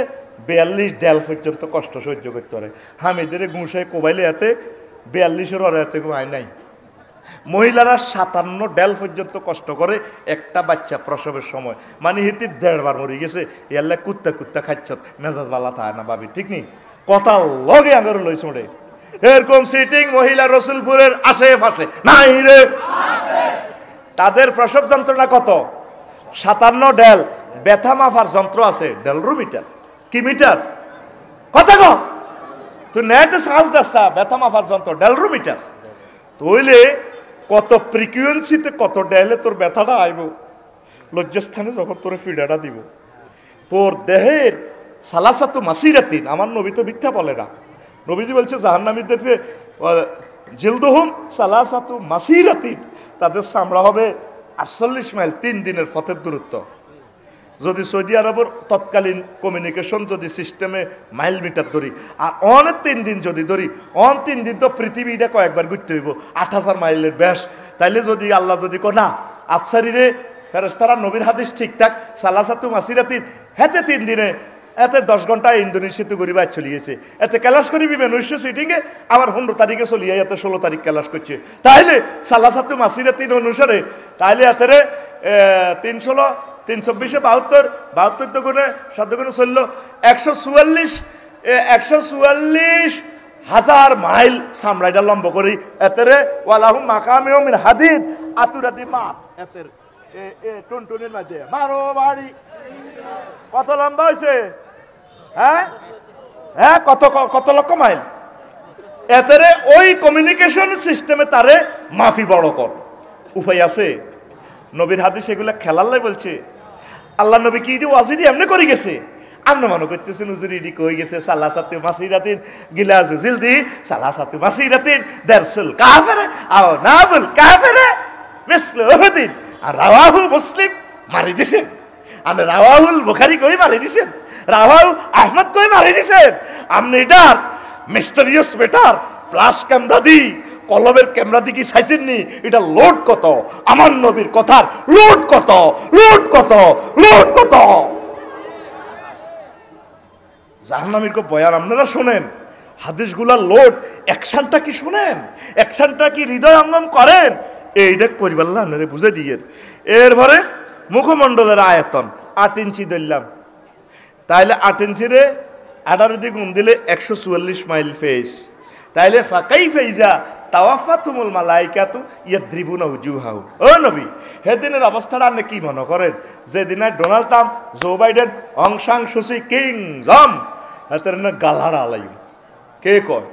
42 ডেল পর্যন্ত কষ্ট সহ্য করতে পারে। হামিদের গুঁসায় কোবাইলে এতে 42-এর ওর এতে ঘুমায় নাই। মহিলারা 57 ডেল পর্যন্ত কষ্ট করে একটা বাচ্চা প্রসবের সময় মানে হিতি 1.5 বার মরে গেছে এল্লা কুত্তা খাচ্ছ মেজাজ বালা থাকে না ভাবি ঠিক নেই কথা লগে আঙর লই ছোড়ে এরকম সিটিং মহিলা রসুলপুরের আশেপাশে নাই রে। তাদের প্রসব যন্ত্রণা কত? 57 ডেল। ব্যথা মাপার যন্ত্র আছে ডেলরোমিটার। কি মিটার? কথা গো তুই নেটে সার্চ দাসা ব্যথা মাপার যন্ত্র ডেলরোমিটার। তইলে কত ফ্রিকুয়েন্সিতে কত ডেলে তোর ব্যথাটা আইব লজ্জাস্থানে যখন তোর ফিডাটা দিব তোর দেহের সালাসাতু মাসিরাতিন। আমার নবী তো মিথ্যা বলে না। নবীজি বলছে জাহান্নামীদেরকে জিলদুহুম সালাসাতু মাসিরাতিন তাদের চামড়া হবে 48 মাইল 3 দিনের পথের দূরত্ব। যদি সৌদি আরবের তৎকালীন কমিউনিকেশন যদি সিস্টেমে মাইল মিটার ধরি আর অনেক 3 দিন যদি ধরি 3 দিন তো পৃথিবীটা কয়েকবার ঘুরতে হইব 8000 মাইলের বেশ। তাইলে যদি আল্লাহ যদি না আফসারিরে ফেরেশতারা নবীর হাদিস ঠিকঠাক সালাসাতু মাসিরাতিন হেতে 3 দিনে এতে 10 ঘন্টা ইন্দোনেশিয়াতে গরিব চলে গেছে এতে ক্যালাস করিবি বেনুষ্য সিটিংয়ে আবার 15 তারিখে চলিয়ে এতে 16 তারিখ ক্যালাস করছে। তাইলে সালাসাতু মাসিরাতিন অনুসারে তাইলে এতে 316 324 72 তো গুণে 7 গুণে 16 144,000 মাইল সামরাইডা লম্ব করি এতেরে ওয়ালাহুম মাকামিউ মিন হাদিদ আতুরাদি মাপ এতের টুনটুনির মধ্যে মারো বাড়ি কত লম্বা হয়েছে? হ্যাঁ কত লক্ষ মাইল এতেরে ওই কমিউনিকেশন সিস্টেমে তারে মাফি বড় কর উপায় আছে? নবীর হাদিস এগুলা খেলাল্লাই বলছে। আল্লাহ নবী কি ওয়াজিদি এমনি করে গেছে আমরা মনে করতেছি হুজুর ইডি কই গেছে সালাসাতু মাসিরাতিন গিলাজু জিলদি সালাসাতু মাসিরাতিন দারসুল কাফির আও নাবুল কাফির মিসলু উহুদিন আর রাওয়াহু মুসলিম মারি দিছেন আর রাওয়াহুল বুখারী কই মারি দিছেন রাওয়াহু আহমদ কই মারি দিছেন। আপনি এটার মিস্টেরিয়াস বেটার প্লাস ক্যামেরা দি কলবের ক্যামেরা দিকে চাইছেননি এটা লোড কত, আমার নবীর কথার লোড কত, লোড কত, লোড কত। জাহান্নামীর কো বয়ান আপনারা শোনেন, হাদিসগুলার লোড, অ্যাকশনটা কি শুনেন, অ্যাকশনটা কি হৃদয় অঙ্গম করেন, এইটা করিবাল্লাহ আপনারা বুঝে দিয়ে। এরপরে মুখমণ্ডলের আয়তন 8 ইঞ্চি ধরলাম, তাইলে 8 ইঞ্চিরে 18 দিয়ে গুণ দিলে 144 মাইল ফেস। তাইলে ফাকাই ফেইজা তাওয়াফাতুমুল মালাইকাতু ইয়াদ্রিবুনা উজুহাহু। ও নবী, সেদিনের অবস্থাটা আপনি কি মনে করেন? যেদিন ডোনাল্ড ট্রাম্প, জো বাইডেন, অং সাং সুচি কিংডম হাতের গালাড়া আলাইম। কে কয়?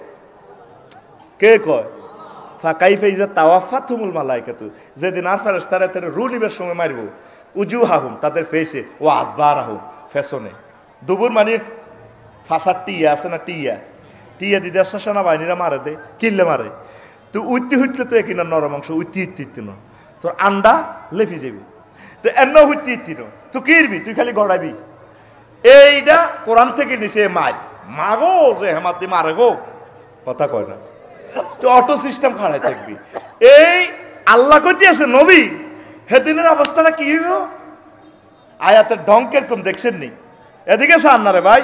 কে কয়? ফাকাই ফেইজা তাওয়াফাতুমুল মালাইকাতু, যেদিন আর ফেরেশতারা তাদের রূহ নিবার সময় মারব, উজুহাহুম তাদের ফেসে, ও আদবারাহুম ফেশনে। দুবুর মানে ফাঁসার টিয়া আছে না, টিয়া টিয়া দিতে আসছে সেনাবাহিনীরা মারে দে, কিনলে মারে। তো উঠতে হুটলে তো একই না নরম অংশ উঠতে ইত্তি ন, তোর আন্ডা লেফি যাবি, তো এন্ন হুটতে ইত্তি ন, তুই কিরবি, তুই খালি গড়াবি। এইটা কোরআন থেকে নিচে মার মাগো, যে হেমাত দি মারে গো, কথা কয় না, তো অটো সিস্টেম খাড়াই থাকবি। এই আল্লাহ কইতে আছে নবী, সেদিনের অবস্থাটা কি হইব? আয়াতের ঢং কিরকম দেখছেন নি? এদিকে চান না রে ভাই,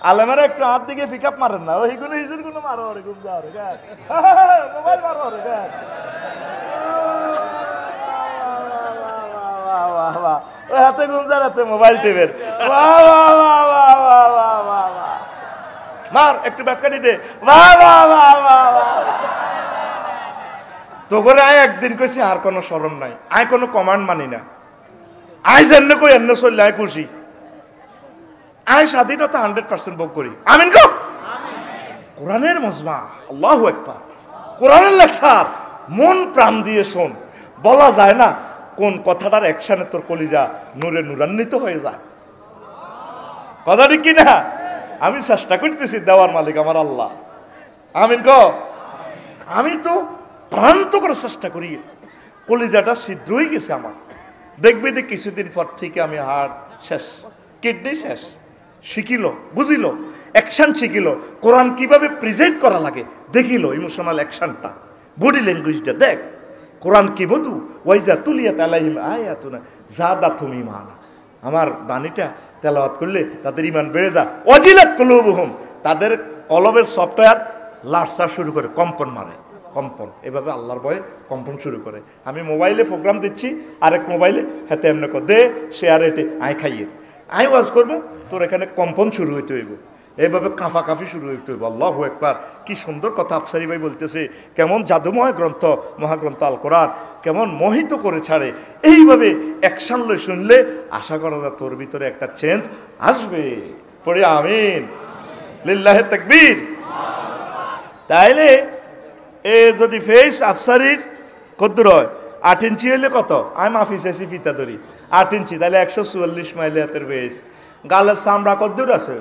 আলেমারা একটু হাত দিকে পিক আপ মারেন না, ওইগুলো হিজুর গুলো মারো রে, ঘুম যাও রে, মোবাইল মারো রে, ওই হাতে ঘুম যা, হাতে মোবাইল টিপের, মার একটু ব্যাটকানি দে, তো করে আয় একদিন কইছি আর কোনো শরম নাই, আয় কোনো কমান্ড মানি না, আয় যেন কই এমনি চললে আয় খুশি, আয় স্বাধীনতা 100% ভোগ করি। আমিন গো। কোরআনের মজমা, আল্লাহু আকবার, কোরআনের লেকচার মন প্রাণ দিয়ে শোন। বলা যায় না কোন কথাটার অ্যাকশনে তোর কলিজা নূরে নূরান্বিত হয়ে যায়। কথা ঠিক কিনা? আমি চেষ্টা করতেছি, দেওয়ার মালিক আমার আল্লাহ। আমিন গো। আমি তো প্রান্ত করে চেষ্টা করি, কলিজাটা ছিদ্র হয়ে গেছে আমার। দেখবি যে কিছুদিন পর থেকে আমি হার্ট শেষ, কিডনি শেষ, শিখিল, বুঝিল, অ্যাকশন শিখিল, কোরআন কিভাবে প্রেজেন্ট করা লাগে দেখিল, ইমোশনাল অ্যাকশনটা, বডি ল্যাঙ্গুয়েজটা দেখ। কোরআন কি বধু ওয়াইজা তুলিয়াত আলাইহিম আয়াতুনা যাদাতুহুম ঈমানা। আমার বাণীটা তেলাওয়াত করলে তাদের ঈমান বেড়ে যায়। ওয়াজিলাত কুলুবুহুম, তাদের কলবের সফটওয়্যার লাড়সা শুরু করে, কম্পন মারে, কম্পন, এভাবে আল্লাহর ভয়ে কম্পন শুরু করে। আমি মোবাইলে প্রোগ্রাম দিচ্ছি, আরেক মোবাইলে হাতে এমনি দে শেয়ার এটে আয় খাইয়ে আই ওয়াজ করবো, তোর এখানে কম্পন শুরু হইতে হইব, এইভাবে কাঁফাকাঁফি শুরু হইতে হইব। আল্লাহু আকবার। কি সুন্দর কথা আফসারি ভাই বলতেছে, কেমন জাদুময় গ্রন্থ, মহাগ্রন্থ আল কোরআন কেমন মোহিত করে ছাড়ে। এইভাবে অ্যাকশন লই শুনলে আশা করা যায় তোর ভিতরে একটা চেঞ্জ আসবে। পড়ে আমিন, লিল্লাহে তাকবীর। তাইলে এ যদি ফেস আফসারির কদ্দুর হয় 8 ইঞ্চি হইলে কত, আমি মাফি চাইছি ফিতা ধরি 8 ইঞ্চি, তাহলে 144 মাইল হাতের বেশ। গালের চামড়া কদ্দুর আছে?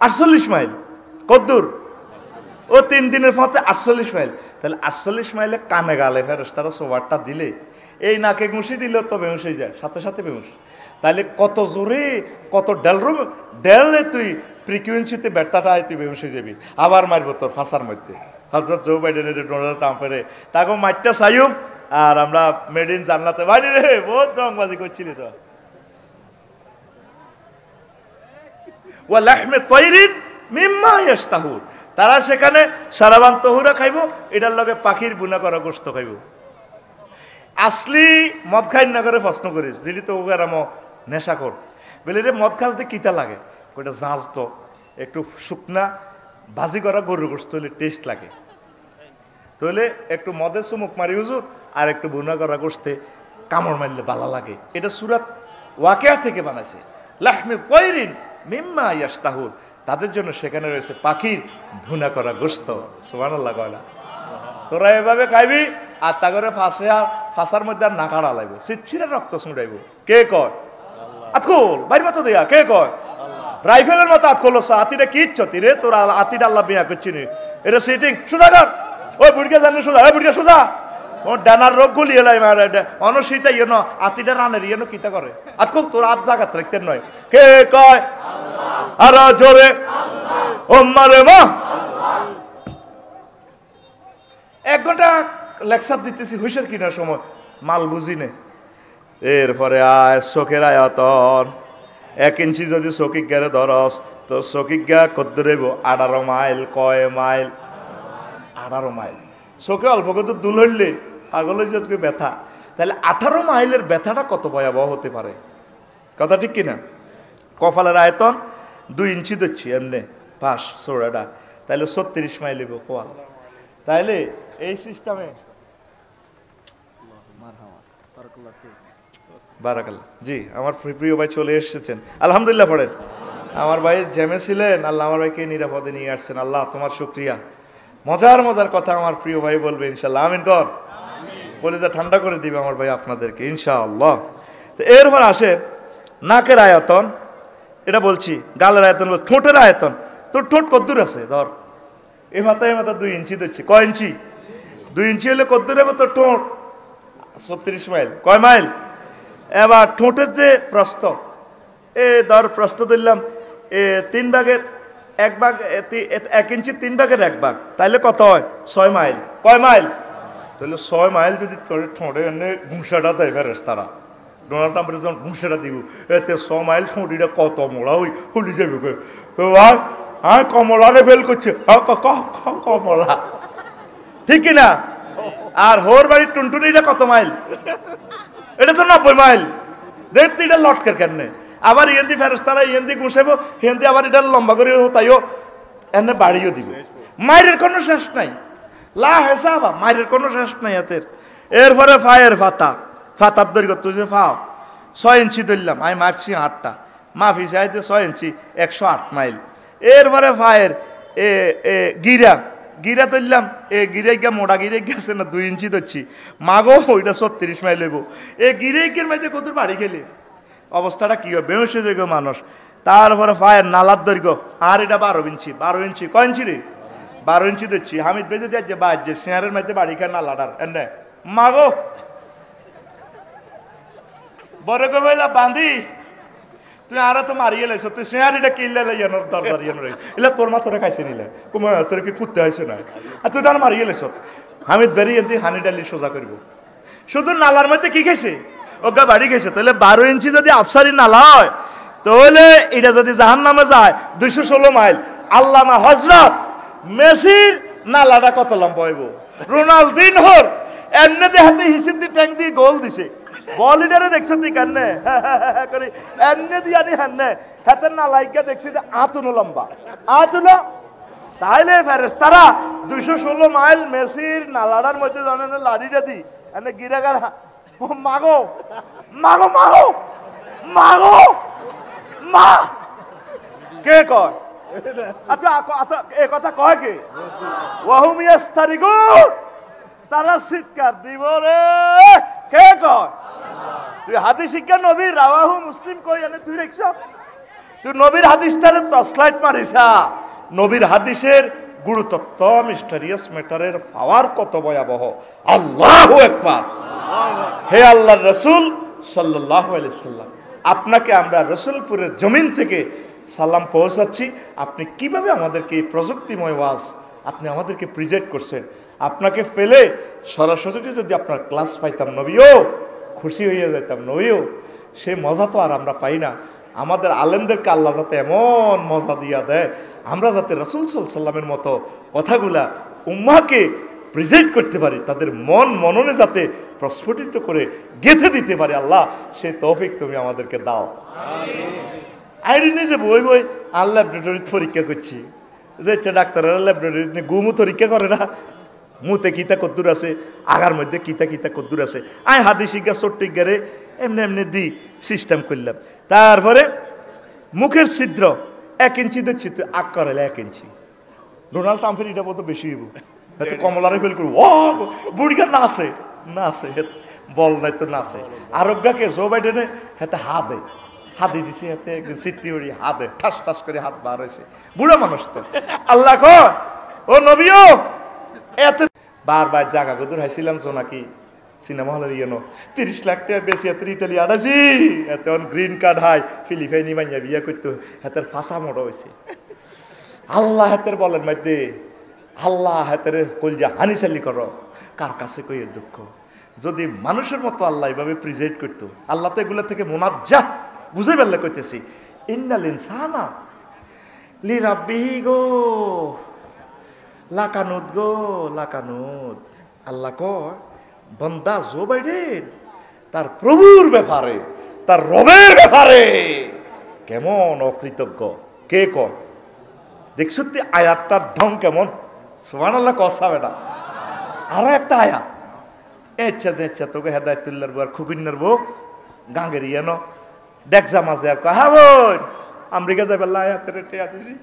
48 মাইল। কদ্দুর? ও 3 দিনের পথে 48 মাইল। তাহলে 48 মাইলে কানে গালে ফেরেশতারা সোবারটা দিলে, এই নাকে ঘুষি দিলে তো বেহুশ হয়ে যায়, সাথে সাথে বেহুশ। তাহলে কত জোরে, কত ডেলে তুই ফ্রিকুয়েন্সিতে ব্যর্থাটা তুই বেহুশ হয়ে যাবি। আবার মারবো তোর ফাঁসার মধ্যে। হযরত জো বাইডেনের, ডোনাল্ড ট্রাম্পের তাকে মারটা চাইম, আর আমরা মেড ইন জান্নাতে বাইরে রে বহুত রংবাজি করছিলি তো। ওয়া লাহমে তায়রিন মিম্মা ইয়াশতাহুন, তারা সেখানে সারাবান তহুরা খাইব, এটার লগে পাখির বুনা করা গোশত খাইব। আসলি মদ খাই না করে প্রশ্ন করিস, দিলি তো ওগারাম নেশা কর, বলে রে মদ খাস দিয়ে কিতা লাগে, ওইটা জাঁজ তো একটু শুকনা ভাজি করা গরুর গোশত হলে টেস্ট লাগে, তাহলে একটু মদে চুমুক মারি হুজুর, আর একটু বুনা করা গোশতে কামড় মারলে ভালো লাগে। এটা সূরাত ওয়াকিয়া থেকে বানাইছে। লাহমে তায়রিন মিম্মা ইয়াশতাহুন, তাদের জন্য সেখানে রয়েছে পাখির ভুনা করা গোশত। সুবহানাল্লাহ কয়লা। তোরা এভাবে খাইবি, আর তা করে ফাঁসার মধ্যে আর নাকাড়া লাগবে, চিচ্ছিরে রক্ত ছুঁড়াইব। কে কয়? আতকুল বাইর মতো দেয়া। কে কয়? রাইফেলের মতো আতকুল। আতিটা কি ইচ্ছতি রে তোরা? আতিটা আল্লাহ বিয়া করছি নি, এটা সিটিং সোজা কর। ওই বুড়িকে জানি সোজা, ওই বুড়িকে সোজা। ও ডানার রোগ গুলি এলাই মারে অনশীতা ইয়ে ন আতিটা রানের ইয়ে কিতা করে। আতকুল তোর আত জাগাত রাখতে নয়। কে কয়? আর জোরে ও মারে মা। ঘন্টা লেকচার দিতেছি হুইসের কিনার সময় মাল বুঝি নে। এরপরে আয় চোখের আয়তন 1 ইঞ্চি যদি চকিক গেলে ধরস তো চকিক গা কত রেব 18 মাইল। কয় মাইল? 18 মাইল। চোখে অল্প কত দুল হইলে পাগল হয়েছে আজকে ব্যথা। তাহলে 18 মাইলের ব্যথাটা কত ভয়াবহ হতে পারে, কথা ঠিক কিনা? কপালের আয়তন 2 ইঞ্চি দিচ্ছি এমনি পাশ চোড়াটা, তাহলে 36 মাইল হইব কোয়াল। তাইলে এই সিস্টেমে বারাকাল্লাহ। জি, আমার প্রিয় ভাই চলে এসেছেন, আলহামদুলিল্লাহ। পড়েন। আমার ভাই জ্যামে ছিলেন, আল্লাহ আমার ভাইকে নিরাপদে নিয়ে আসছেন, আল্লাহ তোমার শুকরিয়া। মজার মজার কথা আমার প্রিয় ভাই বলবে ইনশাল্লাহ, আমিন কর। বলে যা ঠান্ডা করে দিবে আমার ভাই আপনাদেরকে ইনশাআল্লাহ। তো এরপর আসে নাকের আয়তন, এটা বলছি। গালের আয়তন, ঠোঁটের আয়তন। তোর ঠোঁট কদ্দূর আছে? ধর এ মাথা 2 ইঞ্চি দিচ্ছি। কয় ইঞ্চি? 2 ইঞ্চি হলে কদ্দূর হবে তোর ঠোঁট? 36 মাইল। কয় মাইল? এবার ঠোঁটের যে প্রস্থ, ধর প্রস্থ ধরলাম 3 ভাগের 1 ভাগ, 1 ইঞ্চি 3 ভাগের 1 ভাগ, তাইলে কত হয়? 6 মাইল। কয় মাইল? তাহলে 6 মাইল যদি তোর ঠোঁটে এনে ঘুষাটা দেয় ফেরেশতারা, ডোনাল্ড ট্রাম্পের যখন ঘুষাটা দিব, এতে 6 মাইল ঠোঁটিটা কত মোড়া হলি যাবে। হ্যাঁ কমলারে বেল করছে, কমলা, ঠিক কিনা? আর হোর বাড়ির টুনটুনিটা কত মাইল? এটা তো 90 মাইল। দেখতে এটা লটকের কেন? আবার ইয়েন্দি ফেরেশতারা ইয়েন্দি ঘুষাইব, হিন্দি আবার এটা লম্বা করে তাইও এনে বাড়িও দিবে। মায়ের কোনো শেষ নাই, লা হেসাবা, মায়ের কোনো শেষ নাই এতের। এরপরে ফায়ের ফাতা, ফাতার দৈর্ঘ্য তুই যে ফাও 6 ইঞ্চি ধরলাম, আমি মাপছি 8টা, মাফি চাইতে 6 ইঞ্চি 108 মাইল। এরপরে ফায়ের গিরা, গিরা ধরলাম, গিরে গিয়া মোটা গিরে গিয়েছে না 2 ইঞ্চি ধরছি, মাগো ওইটা 36 মাইল হইব। গিরে গিয়ে মাইতে কত বাড়ি খেলে অবস্থাটা কি হবে? বেহসে যোগ্য মানুষ। তারপরে ফায়ের নালার দৈর্ঘ্য, আর এটা 12 ইঞ্চি। 12 ইঞ্চি কয় ইঞ্চি রে? 12 ইঞ্চি ধরছি। হামিদ বেজে দিয়ে যে বাদ যে সিয়ারের মধ্যে বাড়ি খায় নালাটার এনে মাগো বড় কইলা বান্ধি তুই আর তো মারিয়ে লাইছ, তুই সিয়ারিটা কিনলে লাইয়ানোর দরকার এলা তোর মাথাটা খাইছে নিলে কুমার তোর কি কুত্তে হয়েছে না, আর তুই তার মারিয়ে লাইছ। হামিদ বেরিয়ে দিয়ে হানি ডালি সোজা করব। শুধু নালার মধ্যে কি খাইছে? ওগা বাড়ি খাইছে। তাহলে 12 ইঞ্চি যদি আফসারি নালা হয়, তাহলে এটা যদি জাহান্নামে যায় 216 মাইল। আল্লামা হযরত মেসির নালাটা কত লম্বা হইব? রোনালদিনহোর এমনি দেহাতে হিসেব দিয়ে ট্যাঙ্ক দিয়ে গোল দিছে। বল লিডারে দেখছেন তুই কেন করে এমনি দিয়ে আনি হান্নে হাতের নালাইকা দেখছি যে আতুনো লম্বা, আতুনো। তাইলে ফেরেশতারা 216 মাইল মেসির নালাটার মধ্যে জানেন লাড়িটা দি এনে গিরাগার মাগো মাগো মাগো মাগো মা কে কয়? আচ্ছা আচ্ছা, এ কথা কয় কে? ওয়াহুম ইয়াস্তারিকুন, তারা চিৎকার দিব রে। কে কয়? তুই হাদিস শিক্ষা নবী রাওয়াহু মুসলিম কই এনে তুই দেখছ? তুই নবীর হাদিসটারে টসলাইট মারিসা। নবীর হাদিসের গুরুতত্ত্ব মিস্টারিয়াস ম্যাটারের পাওয়ার কত ভয়াবহ। আল্লাহু আকবার। হে আল্লাহর রাসূল সাল্লাল্লাহু আলাইহি সাল্লাম, আপনাকে আমরা রসুলপুরের জমিন থেকে সালাম পৌঁছাচ্ছি। আপনি কিভাবে আমাদেরকে এই প্রযুক্তিময় ওয়াজ আপনি আমাদেরকে প্রেজেন্ট করছেন। আপনাকে পেলে সরাসরি যদি আপনার ক্লাস পাইতাম নবীও খুশি হয়ে যেতাম, নবীও সে মজা তো আর আমরা পাই না। আমাদের আলেমদেরকে আল্লাহ যাতে এমন মজা দিয়া দেয়, আমরা যাতে রাসূল সাল্লাল্লাহু আলাইহি ওয়াসাল্লামের মতো কথাগুলা উম্মাহকে প্রেজেন্ট করতে পারি, তাদের মননে যাতে প্রস্ফুটিত করে গেঁথে দিতে পারি। আল্লাহ সে তৌফিক তুমি আমাদেরকে দাও। আইডি নিজে বই বই আর ল্যাবরেটরি পরীক্ষা করছি, যে ডাক্তাররা ল্যাবরেটরি গুমু পরীক্ষা করে না, মুতে কিতা কদ্দুর আছে, আগার মধ্যে কিতা কিতা কদ্দুর আছে। আই হাদি শিক্ষা চট্টি গারে এমনি এমনি দি সিস্টেম করলাম। তারপরে মুখের ছিদ্র 1 ইঞ্চি দিচ্ছি, তুই আগ করালে 1 ইঞ্চি। ডোনাল্ড ট্রাম্পের এটা বলতো বেশি হইব, হয়তো কমলারে ফেল করবো। ও বুড়িকা নাচে নাচে, বল নাই তো নাচে। আরোগ্যকে জো বাইডেনে হাতে হাতে হাতে দিছে, হাতে একদিন সিদ্ধি উড়ি হাতে ঠাস ঠাস করে হাত বার হয়েছে। বুড়া মানুষ তো। আল্লাহ ক ও নবীও এতে বারবার জায়গা গদুর হাইছিলাম জোনাকি সিনেমা হলের ইয়েনো 30 লাখ টাকা বেশি এত ইটালি আড়াইছি এত গ্রিন কার্ড হাই ফিলিপাইনি মাইয়া বিয়া করতো হাতের ফাঁসা মোড় হয়েছে। আল্লাহ হাতের বলেন মধ্যে আল্লাহ হাতের কলজা হানি চালি করো, কার কাছে কই এর দুঃখ? যদি মানুষের মতো আল্লাহ এভাবে প্রিজাইড করতো, আল্লাহ তো এগুলো থেকে মুনাজ্জাহ, বুঝে ফেললে কইতেছি ইন্নাল ইনসানা লিরাব্বিহি গো লাকানুত গো লাকানুত। আল্লাহ কয় বান্দা জো বাইডেন তার প্রভুর ব্যাপারে, তার রবের ব্যাপারে কেমন অকৃতজ্ঞ। কে কয়? দেখছো আয়াতটার ঢং কেমন? সুবহানাল্লাহ কসা বেটা। আরো একটা আয়াত, এচ্ছা যে ইচ্ছা তোকে হেদায়তুল্লাহর বউ আর খুকুন্নার বউ গাঙ্গের ইয়ে নো দেখজা মাঝে আর কয় হ্যাঁ বোন আমেরিকা যাবে আয়াতের টেয়া দিছি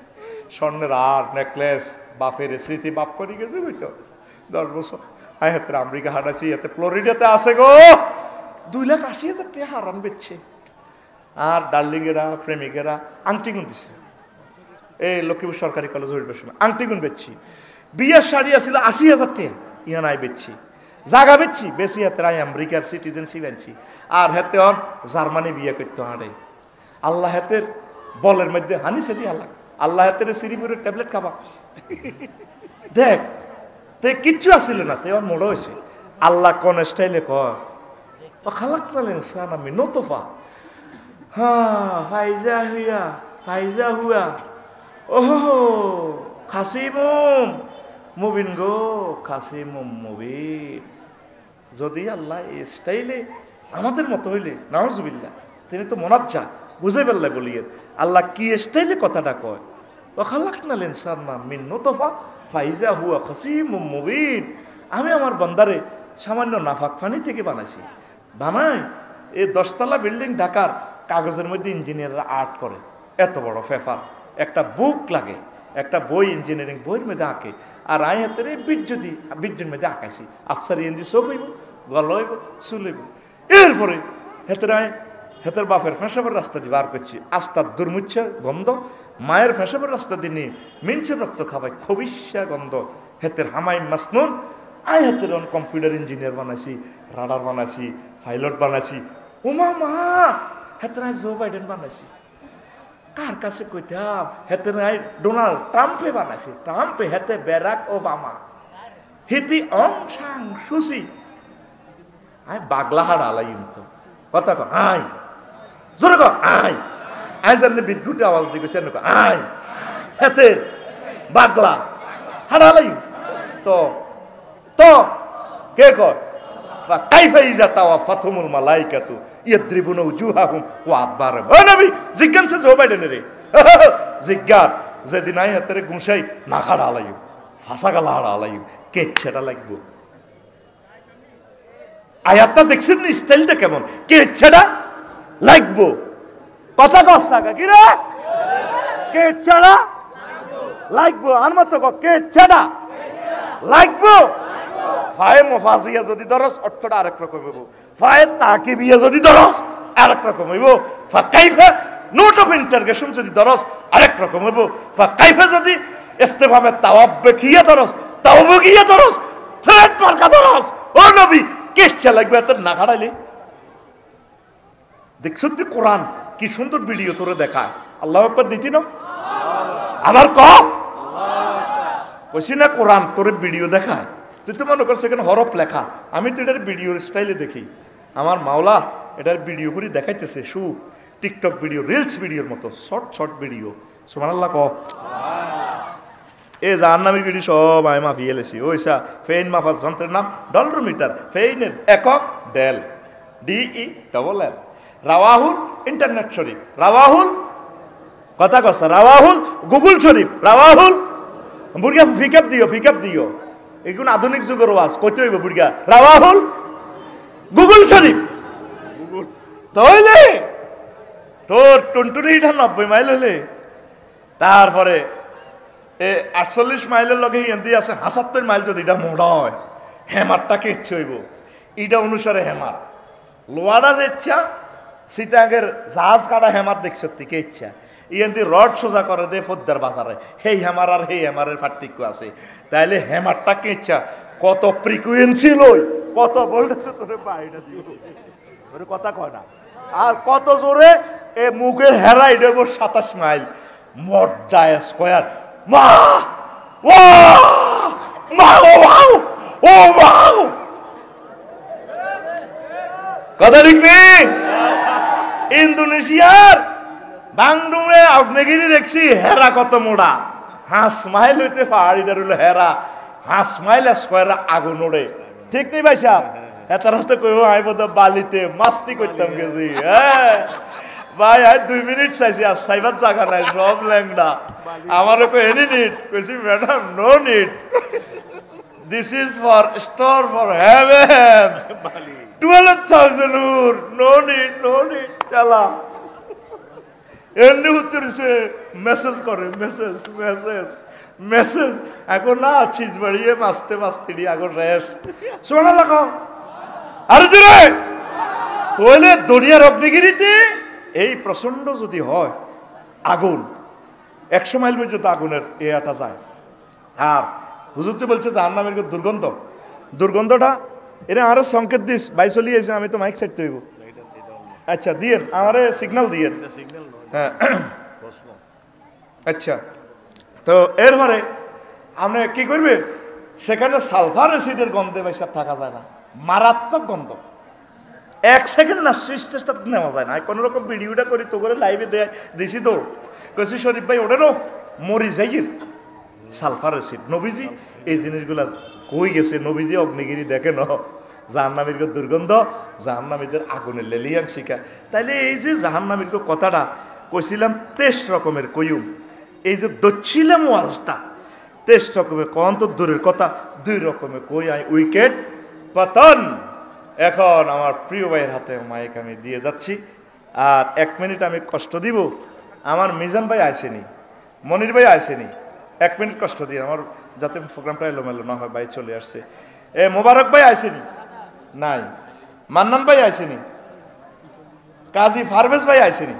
স্বর্ণের আর নেকলেস বাপের স্মৃতি বাপ করে গেছে বুঝতো 10 বছর আয়াতের আমেরিকা হাঁটাছি, এতে ফ্লোরিডাতে আছে গো 2,80,000 টাকা হারান বেচছে। আর ডার্লিংয়েরা প্রেমিকেরা আংটি গুন দিছে, এই লক্ষ্মীপুর সরকারি কলেজ হইবার সময় আংটি গুন বেচছি। বিয়ের শাড়ি আসছিল 80,000 টাকা, ইয়া নাই বেচছি। জাগা বেচছি বেশি, হাতে আই আমেরিকার সিটিজেনশিপ আনছি। আর হাতে অন জার্মানি বিয়ে করতে হাঁটে। আল্লাহ হাতের বলের মধ্যে হানি সেটি আল্লাহ, আল্লাহ হাতের সিরিপুরের ট্যাবলেট খাবা দেখ তে কিচ্ছু আসিল না, তে ওর মোড় হয়েছে। আল্লাহ কোন স্টাইলে কয় ও খালাকনাল ইনসান আমি নতফা হ্যাঁ ফাইজা হুয়া ওহো খাসিমুম মুবিন গো খাসিমুম মুবিন। যদি আল্লাহ এই স্টাইলে আমাদের মতো হইলে নাউজুবিল্লাহ, তিনি তো মোনাজ্জা বুঝে ফেললে বলিয়ে আল্লাহ কি স্টাইলে কথাটা কয় ও খালাকনাল ইনসানা মিন নতফা ফাইজা হুয়া খাসিমুম মুবিন। আমি আমার বান্দারে সামান্য নাফাক পানি থেকে বানাইছি। বানাই এই 10 তলা বিল্ডিং ঢাকার কাগজের মধ্যে ইঞ্জিনিয়াররা আর্ট করে, এত বড় পেপার একটা বুক লাগে, একটা বই ইঞ্জিনিয়ারিং বইয়ের মধ্যে আঁকে। আর আই হাতের এই বীর্যের মধ্যে আঁকাইছি। আফসারি এনজি চোখ হইব, গল হইব, চুল হইব। এরপরে হেতের আয় হেতের বাপের ফেঁসাবের রাস্তা দিয়ে বার করছি, আস্তার দুর্মুচ্ছা গন্ধ। মায়ের ফেঁসাবের রাস্তা দিয়ে নিয়ে মিনসের রক্ত খাবাই খবিষ্যা গন্ধ। হেতের হামাই মাসনুন আই হাতের কম্পিউটার ইঞ্জিনিয়ার বানাইছি, রাডার বানাইছি, পাইলট বানাইছি। ওমা মা হেতের আয় জো বাইডেন বানাইছি। কার কাছে কইতাম হেতে নাই ডোনাল্ড ট্রাম্পে বানাইছে, ট্রাম্পে হেতে ব্যারাক ওবামা হিতি অং সাং সুসি। আই বাগলা হাড় আলাইম তো কথা কো আই জোরে কো আই আই জানলে বিদ্যুটে আওয়াজ দিয়ে গেছে আই হেতের বাগলা হাড় আলাইম তো তো কে কয় কাইফা ইজা তাওয়া ফাতুমুল মালাইকাতু ইয়াদ্রিবুনা উজুহাহুম ওয়া আদবারহুম। ও নবী জিজ্ঞাসা জো বাইডেন রে জিজ্ঞার যেদিন আই হাতের গুঁসাই নাখাড়া আলাইম ফাঁসা গালা হাড়া আলাইম কেচ্ছেটা লাগবো। আয়াতটা দেখছেন নি স্টাইলটা কেমন? কেচ্ছেটা লাগবো কথা কষ্ট কি রে কেচ্ছেটা লাগবো আর মতো কেচ্ছেটা লাগবো। ফায়ে মুফাসিয়া যদি দরস অর্থটা আরেক রকম হইব, ফায়ে তাকিবিয়া যদি দরস আরেক রকম হইব, ফা কাইফা নোট অফ ইন্টারগেশন যদি দরস আরেক রকম হইব, ফা কাইফা যদি ইস্তেফহামে তাওয়াব্বিকিয়া দরস তাওয়াব্বিকিয়া দরস থ্রেড মার্কা দরস। ও নবী কেচ্ছা লাগবে এত না খাড়াইলে। দেখছ তুই কোরআন কি সুন্দর ভিডিও তোরে দেখায়। আল্লাহু আকবার দিতি না আবার ক কইছি না কোরআন তোরে ভিডিও দেখায়। তুই তো মনে করছো এখানে হরফ লেখা, আমি তো এটার ভিডিওর স্টাইলে দেখি। আমার মাওলা এটার ভিডিও করে দেখাইতেছে সু টিকটক ভিডিও রিলস ভিডিওর মতো শর্ট ভিডিও। সুবহানাল্লাহ ক এ জাহান্নামী ভিডিও সব আমি মাফিয়ে এলেছি। ওইসা ফেইন মাফার যন্ত্রের নাম ডলরোমিটার, ফেইনের একক ডেল DELL। রাওয়াহুল ইন্টারনেট শরীফ, রাওয়াহুল কথা কসা রাওয়াহুল গুগল শরীফ, রাওয়াহুল বুড়িয়া পিকআপ দিও এগুলো আধুনিক যুগের ওয়াজ কইতে হইব বুড়িয়া রাওয়াহুল গুগল শরীফ। তাহলে তোর টুনটুনিটা 90 মাইল হলে তারপরে 48 মাইলের লগে হিন্দি আছে 75 মাইল। যদি এটা মোড়া হয় হেমারটাকে ইচ্ছে হইব এটা অনুসারে হেমার লোয়ারা যে ইচ্ছা সিটাগের জাহাজ কাটা হেমার দেখছ কে ইচ্ছা ইয়েন্দি রড সোজা করে দে ফদ্দার বাজারে হেই হেমার আর হেই হেমারের পার্থক্য আছে। তাইলে হেমারটাকে ইচ্ছা কত ফ্রিকুয়েন্সি লই কত ভোল্টেজ তোরে বাইরে দিও ওরে কথা কয় না। আর কত জোরে এ মুখের হেরাই দেব 27 মাইল মড্ডা স্কয়ার মা ও ওয়াও ও ওয়াও কথা ঠিক নেই? ইন্দোনেশিয়ার বাংডুমে আগ্নেয়গিরি দেখছি, হেরা কত মোড়া, হাঁস মাইল হইতে পাহাড়িটার হলো হেরা, হাঁস মাইল স্কোয়ার আগুন ওড়ে, ঠিক নেই ভাই সাহেব? এতার হাতে কইব আমি বোধ বালিতে মাস্তি করতাম গেছি। হ্যাঁ ভাই, আজ 2 মিনিট চাইছি, আর সাইবার জায়গা নাই, সব ল্যাংডা। আমারও কই এনি নিট, কইছি madam no need, this is for store for heaven, 12,000 উর, নো নিট নো নিট। চালা এমনি উত্তরছে, মেসেজ করে, মেসেজ মেসেজ মেসেজ। এখন না চিজ বাড়িয়ে মাসতে মাসতে এখন রেস শোনা লাগাও আর জোরে। তাহলে দরিয়ার অগ্নিগিরিতে এই প্রচন্ড যদি হয় আগুন, 100 মাইল পর্যন্ত আগুনের এয়াটা যায়। আর হুজুর তো বলছে জাহান্নামের দুর্গন্ধ, দুর্গন্ধটা এরা আরো সংকেত দিস, বাই চলিয়েছে, আমি তো মাইক সাইড হইব। আচ্ছা দিয়েন, আমারে সিগন্যাল দিয়েন। হ্যাঁ আচ্ছা, তো এরপরে আপনি কি করবে, সেখানে সালফার অ্যাসিডের গন্ধে বেশি থাকা যায় না, মারাত্মক গন্ধ, 1 সেকেন্ড না চেষ্টা নেওয়া যায় না। কোনো রকম ভিডিওটা করি তো করে লাইভে দিছি তো, কইছি শরীফ ভাই ওটা নো মরি যাইয়ের সালফার অ্যাসিড। নবীজি এই জিনিসগুলা কই গেছে, নবীজি অগ্নিগিরি দেখে ন, জাহান্নামীর দুর্গন্ধ, জাহান্নামীদের আগুনের লেলিয়ান শিখা। তাইলে এই যে জাহান্নামীর কথাটা কইছিলাম 23 রকমের কইম, এই যে দচ্ছিলাম ওয়াজটা 23 রকমের কন তো দূরের কথা, 2 রকমের কই আই উইকেট পতন। এখন আমার প্রিয় ভাইয়ের হাতে মাইক আমি দিয়ে যাচ্ছি, আর 1 মিনিট আমি কষ্ট দিব। আমার মিজান ভাই আইসেনি, মনির ভাই আইসেনি, 1 মিনিট কষ্ট দিয়ে আমার, যাতে প্রোগ্রামটা এলোমেলো না হয়। ভাই চলে আসছে, মোবারক ভাই আইসেনি নাই, মান্নান ভাই আইসেনি, কাজী ফারভেজ ভাই আইসেনি।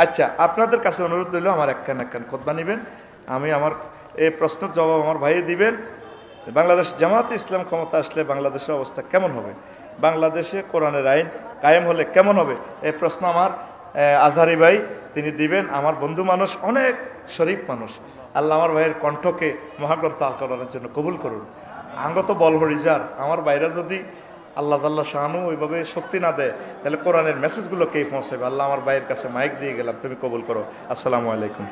আচ্ছা, আপনাদের কাছে অনুরোধ রইল আমার একখান খুতবা নেবেন, আমি আমার এই প্রশ্নের জবাব আমার ভাই দিবেন। বাংলাদেশ জামাতে ইসলাম ক্ষমতা আসলে বাংলাদেশের অবস্থা কেমন হবে, বাংলাদেশে কোরআনের আইন কায়েম হলে কেমন হবে, এই প্রশ্ন আমার আজহারি ভাই তিনি দিবেন। আমার বন্ধু মানুষ, অনেক শরীফ মানুষ, আল্লাহ আমার ভাইয়ের কণ্ঠকে মহাগ্রন্থ আচরণের জন্য কবুল করুন। আঙ্গত বল হরিজার আমার বাইরে যদি আল্লাহ জাল্লা শাহানু ওইভাবে শক্তি না দেয়, তাহলে কোরআনের মেসেজগুলো কে পৌঁছাবে? আল্লাহ আমার ভাইয়ের কাছে মাইক দিয়ে গেলাম, তুমি কবুল করো। আসসালামু আলাইকুম।